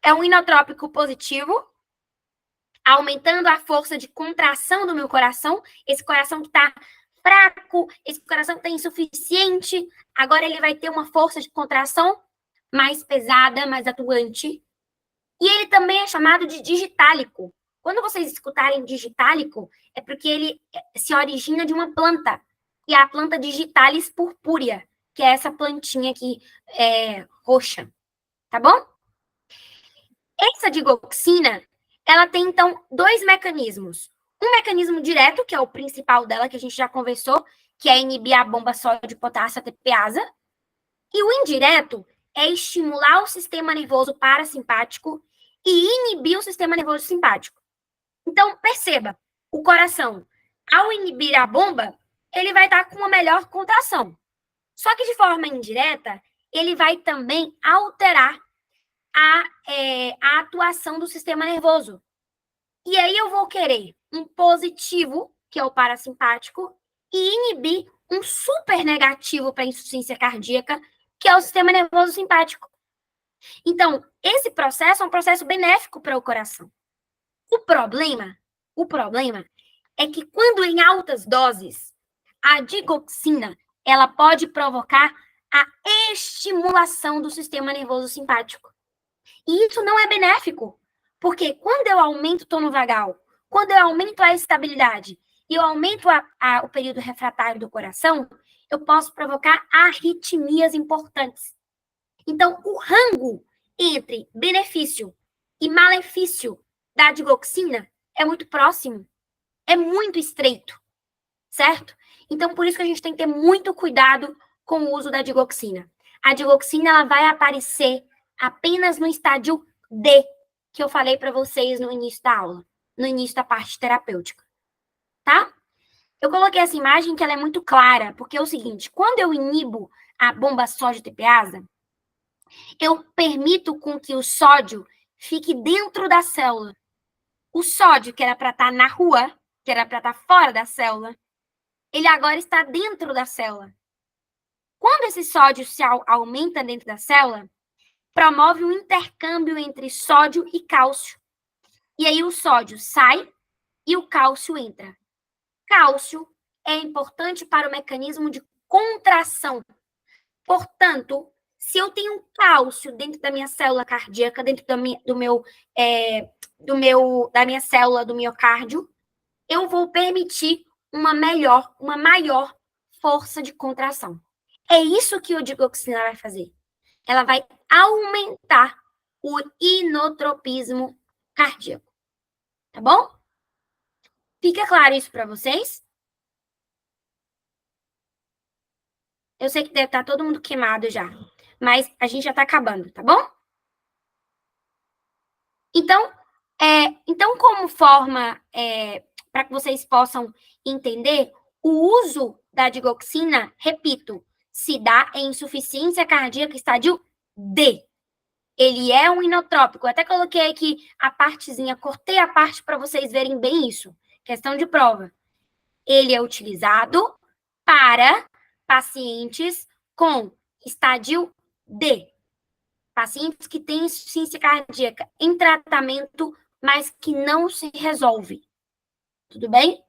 é um inotrópico positivo aumentando a força de contração do meu coração, esse coração que está fraco, esse coração que está insuficiente, agora ele vai ter uma força de contração mais pesada, mais atuante. E ele também é chamado de digitálico. Quando vocês escutarem digitálico, é porque ele se origina de uma planta, que é a planta Digitalis purpúrea, que é essa plantinha aqui roxa, tá bom? Essa digoxina, ela tem, então, dois mecanismos. Um mecanismo direto, que é o principal dela, que a gente já conversou, que é inibir a bomba sódio-potássio ATPase. E o indireto é estimular o sistema nervoso parasimpático e inibir o sistema nervoso simpático. Então, perceba, o coração, ao inibir a bomba, ele vai estar com uma melhor contração. Só que de forma indireta, ele vai também alterar a atuação do sistema nervoso. E aí eu vou querer um positivo, que é o parasimpático, e inibir um super negativo para a insuficiência cardíaca, que é o sistema nervoso simpático. Então, esse processo é um processo benéfico para o coração. O problema é que quando em altas doses, a digoxina, ela pode provocar a estimulação do sistema nervoso simpático. E isso não é benéfico, porque quando eu aumento o tono vagal, quando eu aumento a estabilidade e eu aumento o período refratário do coração, eu posso provocar arritmias importantes. Então, o rango entre benefício e malefício da digoxina é muito próximo, é muito estreito, certo? Então, por isso que a gente tem que ter muito cuidado com o uso da digoxina. A digoxina, ela vai aparecer apenas no estádio D, que eu falei para vocês no início da aula, no início da parte terapêutica, tá? Eu coloquei essa imagem que ela é muito clara, porque é o seguinte, quando eu inibo a bomba sódio-ATPase, eu permito com que o sódio fique dentro da célula. O sódio, que era para estar na rua, que era para estar fora da célula, ele agora está dentro da célula. Quando esse sódio se aumenta dentro da célula, promove um intercâmbio entre sódio e cálcio. E aí o sódio sai e o cálcio entra. Cálcio é importante para o mecanismo de contração. Portanto, se eu tenho cálcio dentro da minha célula cardíaca, dentro da minha célula do miocárdio, eu vou permitir uma maior força de contração. É isso que o digoxina vai fazer. Ela vai aumentar o inotropismo cardíaco. Tá bom? Fica claro isso para vocês? Eu sei que deve estar todo mundo queimado já, mas a gente já está acabando, tá bom? Então como forma para que vocês possam entender, o uso da digoxina, repito, se dá em insuficiência cardíaca estádio D. Ele é um inotrópico. Eu até coloquei aqui a partezinha, cortei a parte para vocês verem bem isso. Questão de prova. Ele é utilizado para pacientes com estádio D. Pacientes que têm insuficiência cardíaca em tratamento, mas que não se resolve. Tudo bem?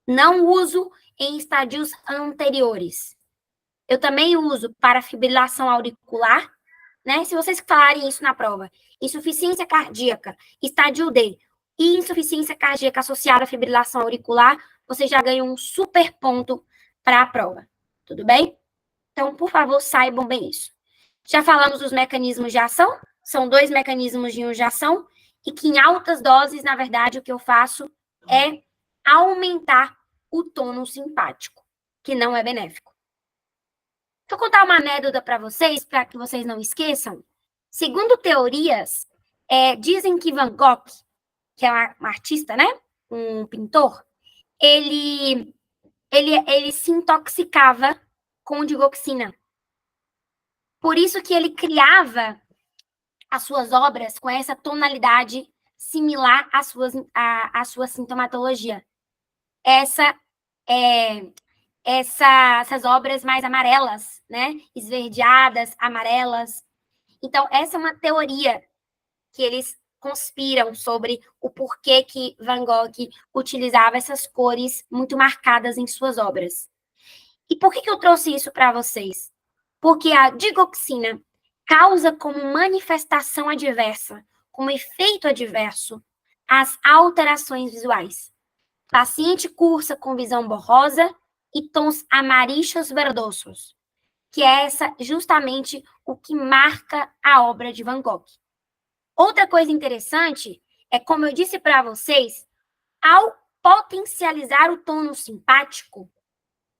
Não uso em estádios anteriores. Eu também uso para fibrilação auricular, né? Se vocês falarem isso na prova, insuficiência cardíaca, estádio D e insuficiência cardíaca associada à fibrilação auricular, vocês já ganham um super ponto para a prova. Tudo bem? Então, por favor, saibam bem isso. Já falamos dos mecanismos de ação, são 2 mecanismos de ação, e que em altas doses, na verdade, o que eu faço é aumentar o tônus simpático, que não é benéfico. Deixa eu contar uma anedota para vocês, para que vocês não esqueçam. Segundo teorias, dizem que Van Gogh, que é um artista, né? Um pintor, ele se intoxicava com digoxina. Por isso que ele criava as suas obras com essa tonalidade similar à sua sintomatologia. Essas obras mais amarelas, né? Esverdeadas, amarelas. Então, essa é uma teoria que eles conspiram sobre o porquê que Van Gogh utilizava essas cores muito marcadas em suas obras. E por que eu trouxe isso para vocês? Porque a digoxina causa como manifestação adversa, como efeito adverso, as alterações visuais. O paciente cursa com visão borrosa e tons amarillos verdosos, que é justamente o que marca a obra de Van Gogh. Outra coisa interessante é, como eu disse para vocês, ao potencializar o tônus simpático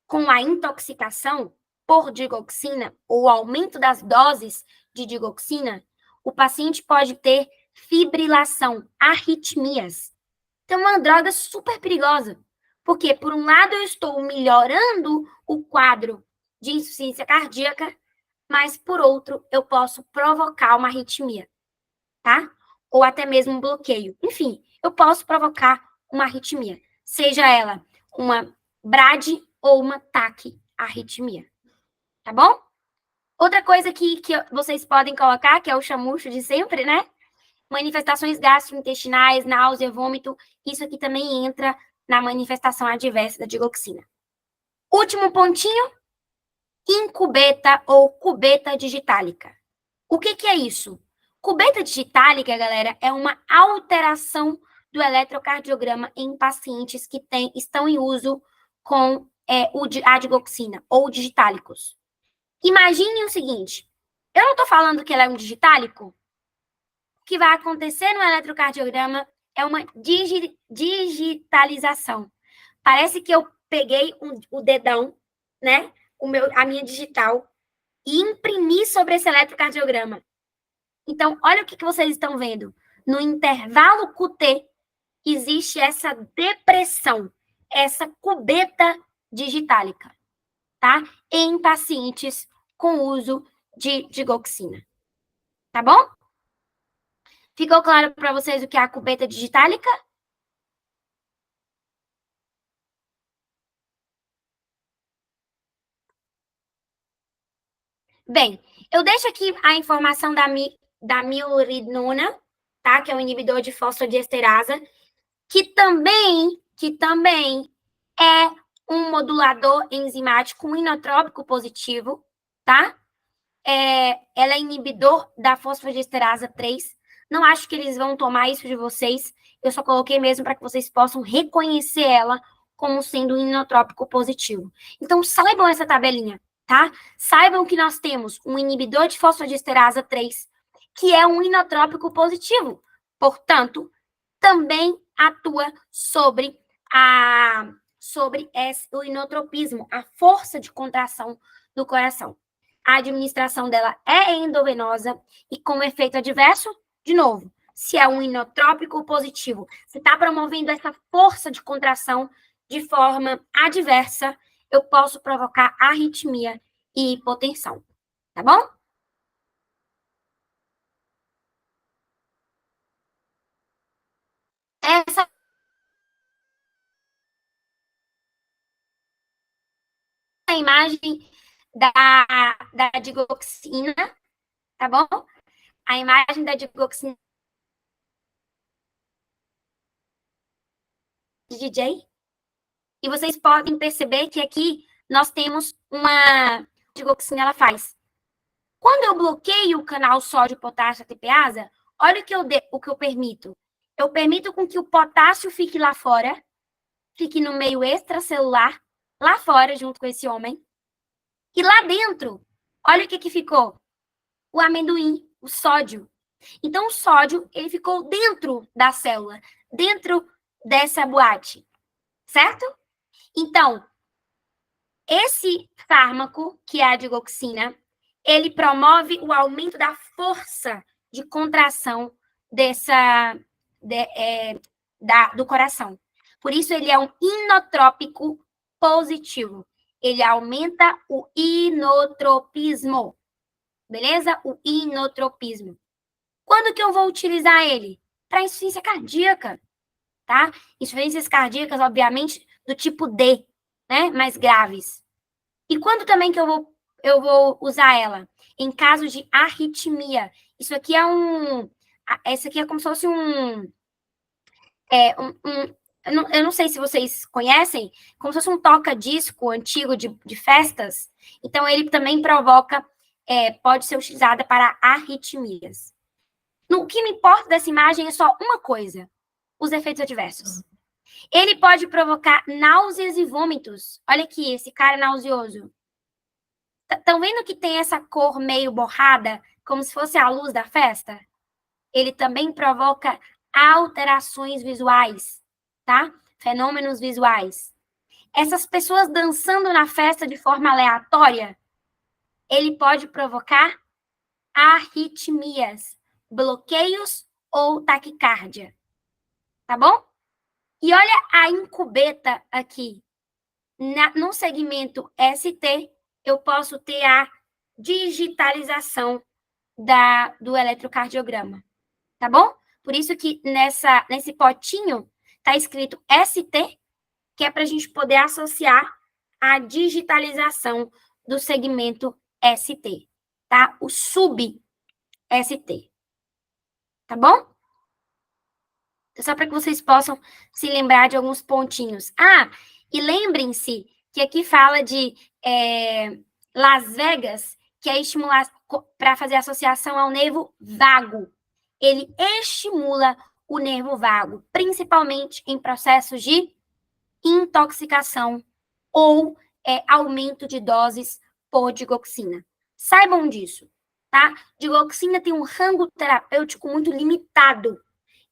com a intoxicação por digoxina ou aumento das doses de digoxina, o paciente pode ter fibrilação, arritmias. Então, é uma droga super perigosa, porque, por um lado, eu estou melhorando o quadro de insuficiência cardíaca, mas, por outro, eu posso provocar uma arritmia, tá? Ou até mesmo um bloqueio. Enfim, eu posso provocar uma arritmia, seja ela uma brade ou uma taquiarritmia, tá bom? Outra coisa que vocês podem colocar, que é o chamucho de sempre, né? Manifestações gastrointestinais, náusea, vômito, isso aqui também entra na manifestação adversa da digoxina. Último pontinho, incubeta ou cubeta digitálica. O que é isso? Cubeta digitálica, galera, é uma alteração do eletrocardiograma em pacientes que estão em uso com a digoxina ou digitálicos. Imagine o seguinte, eu não estou falando que ela é um digitálico. O que vai acontecer no eletrocardiograma é uma digitalização. Parece que eu peguei o dedão, né, a minha digital, e imprimi sobre esse eletrocardiograma. Então, olha o que vocês estão vendo. No intervalo QT, existe essa depressão, essa cubeta digitálica, tá? Em pacientes com uso de digoxina. Tá bom? Ficou claro para vocês o que é a cubeta digitálica? Bem, eu deixo aqui a informação da milrinona, tá? Que é um inibidor de fosfodiesterasa, que também é um modulador enzimático, um inotrópico positivo, tá? Ela é inibidor da fosfodiesterasa 3. Não acho que eles vão tomar isso de vocês. Eu só coloquei mesmo para que vocês possam reconhecer ela como sendo um inotrópico positivo. Então, saibam essa tabelinha, tá? Saibam que nós temos um inibidor de fosfodiesterasa 3, que é um inotrópico positivo. Portanto, também atua sobre o inotropismo, a força de contração do coração. A administração dela é endovenosa e, como efeito adverso, de novo, se é um inotrópico positivo, se está promovendo essa força de contração de forma adversa, eu posso provocar arritmia e hipotensão. Tá bom? Essa é a imagem da digoxina, tá bom? A imagem da digoxina de DJ. E vocês podem perceber que aqui nós temos uma digoxina, ela faz. Quando eu bloqueio o canal sódio-potássio ATPase, olha o que eu permito. Eu permito com que o potássio fique lá fora, fique no meio extracelular, lá fora, junto com esse homem. E lá dentro, olha o que ficou. O amendoim, o sódio. Então, o sódio, ele ficou dentro da célula, dentro dessa boate, certo? Então, esse fármaco, que é a digoxina, ele promove o aumento da força de contração do coração. Por isso, ele é um inotrópico positivo. Ele aumenta o inotropismo. Beleza? O inotropismo. Quando que eu vou utilizar ele? Para insuficiência cardíaca, tá? Insuficiências cardíacas, obviamente, do tipo D, né? Mais graves. E quando também que eu vou usar ela? Em caso de arritmia. Isso aqui é Essa aqui é como se fosse eu não sei se vocês conhecem, como se fosse um toca-disco antigo de festas. Então, ele também provoca, pode ser utilizada para arritmias. O que me importa dessa imagem é só uma coisa, os efeitos adversos. Ele pode provocar náuseas e vômitos. Olha aqui, esse cara nauseoso. Estão vendo que tem essa cor meio borrada, como se fosse a luz da festa? Ele também provoca alterações visuais, tá? Fenômenos visuais. Essas pessoas dançando na festa de forma aleatória, ele pode provocar arritmias, bloqueios ou taquicardia. Tá bom? E olha a incubeta aqui. No segmento ST, eu posso ter a digitalização do eletrocardiograma. Tá bom? Por isso que nesse potinho está escrito ST, que é para a gente poder associar a digitalização do segmento ST, tá? O sub-ST. Tá bom? Só para que vocês possam se lembrar de alguns pontinhos. E lembrem-se que aqui fala de Las Vegas, que é estimular para fazer associação ao nervo vago. Ele estimula o nervo vago, principalmente em processos de intoxicação ou aumento de doses por digoxina. Saibam disso, tá? Digoxina tem um rango terapêutico muito limitado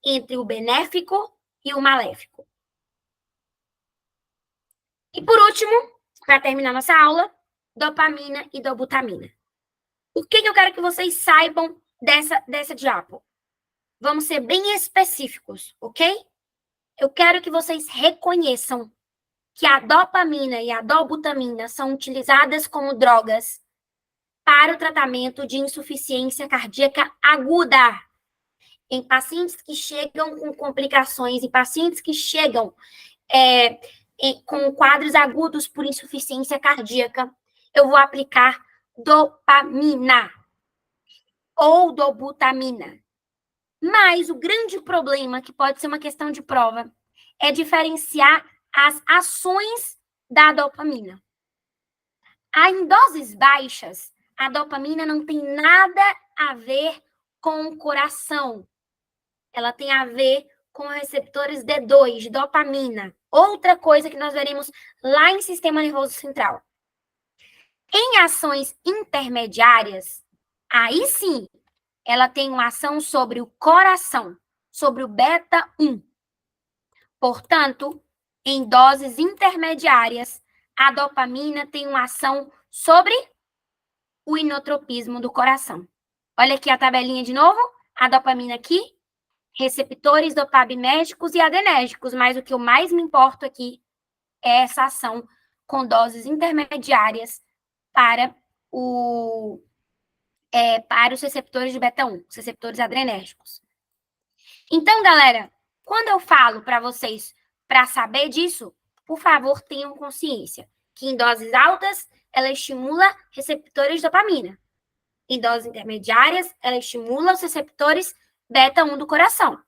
entre o benéfico e o maléfico. E por último, para terminar nossa aula, dopamina e dobutamina. O que eu quero que vocês saibam dessa diapo? Vamos ser bem específicos, ok? Eu quero que vocês reconheçam que a dopamina e a dobutamina são utilizadas como drogas para o tratamento de insuficiência cardíaca aguda em pacientes que chegam com complicações, em pacientes que chegam com quadros agudos por insuficiência cardíaca, eu vou aplicar dopamina ou dobutamina. Mas o grande problema, que pode ser uma questão de prova, é diferenciar as ações da dopamina. Em doses baixas, a dopamina não tem nada a ver com o coração. Ela tem a ver com receptores D2, de dopamina. Outra coisa que nós veremos lá em sistema nervoso central. Em ações intermediárias, aí sim, ela tem uma ação sobre o coração, sobre o beta-1. Portanto, em doses intermediárias, a dopamina tem uma ação sobre o inotropismo do coração. Olha aqui a tabelinha de novo, a dopamina aqui, receptores dopaminergicos e adrenérgicos, mas o que eu mais me importo aqui é essa ação com doses intermediárias para os receptores de beta-1, os receptores adrenérgicos. Então, galera, quando eu falo para vocês para saber disso, por favor, tenham consciência que em doses altas, ela estimula receptores de dopamina. Em doses intermediárias, ela estimula os receptores beta-1 do coração.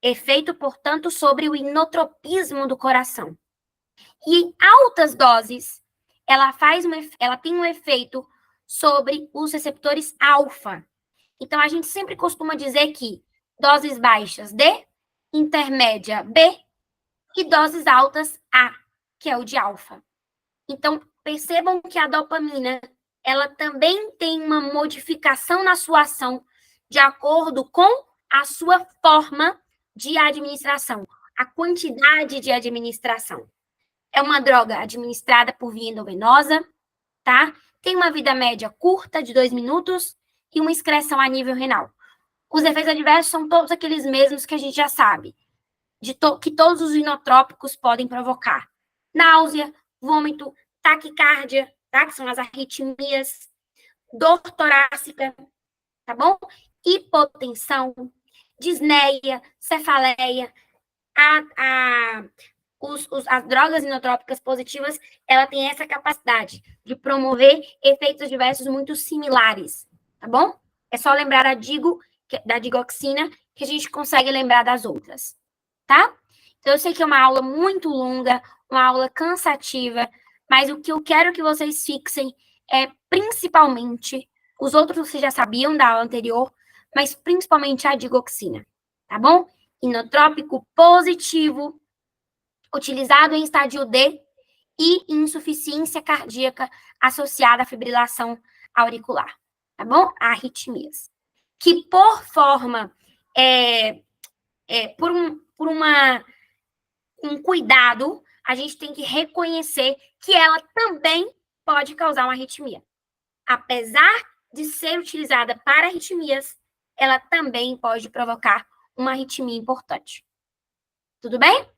Efeito, portanto, sobre o inotropismo do coração. E em altas doses, ela tem um efeito sobre os receptores alfa. Então, a gente sempre costuma dizer que doses baixas D, intermédia B e doses altas A, que é o de alfa. Então, percebam que a dopamina, ela também tem uma modificação na sua ação de acordo com a sua forma de administração, a quantidade de administração. É uma droga administrada por via endovenosa, tá? Tem uma vida média curta, de 2 minutos, e uma excreção a nível renal. Os efeitos adversos são todos aqueles mesmos que a gente já sabe, que todos os inotrópicos podem provocar. Náusea, vômito, taquicardia, tá? Que são as arritmias, dor torácica, tá bom? Hipotensão, disneia, cefaleia. As drogas inotrópicas positivas, ela tem essa capacidade de promover efeitos adversos muito similares, tá bom? É só lembrar a digo da digoxina que a gente consegue lembrar das outras, tá? Então, eu sei que é uma aula muito longa, uma aula cansativa, mas o que eu quero que vocês fixem é principalmente, os outros vocês já sabiam da aula anterior, mas principalmente a digoxina, tá bom? Inotrópico positivo, utilizado em estádio D e insuficiência cardíaca associada à fibrilação auricular, tá bom? Arritmias. Que por forma, por um cuidado, a gente tem que reconhecer que ela também pode causar uma arritmia. Apesar de ser utilizada para arritmias, ela também pode provocar uma arritmia importante. Tudo bem?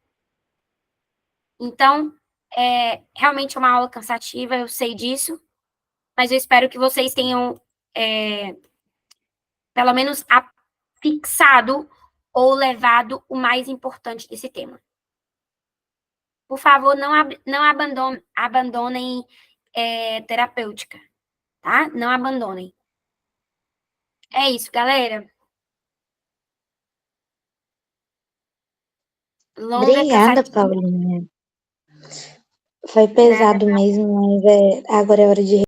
Então, realmente é uma aula cansativa, eu sei disso, mas eu espero que vocês tenham, pelo menos, fixado ou levado o mais importante desse tema. Por favor, não abandonem terapêutica, tá? Não abandonem. É isso, galera. Longa,
Obrigada,
cansativa.
Paulinha. Foi pesado mesmo, mas agora é hora de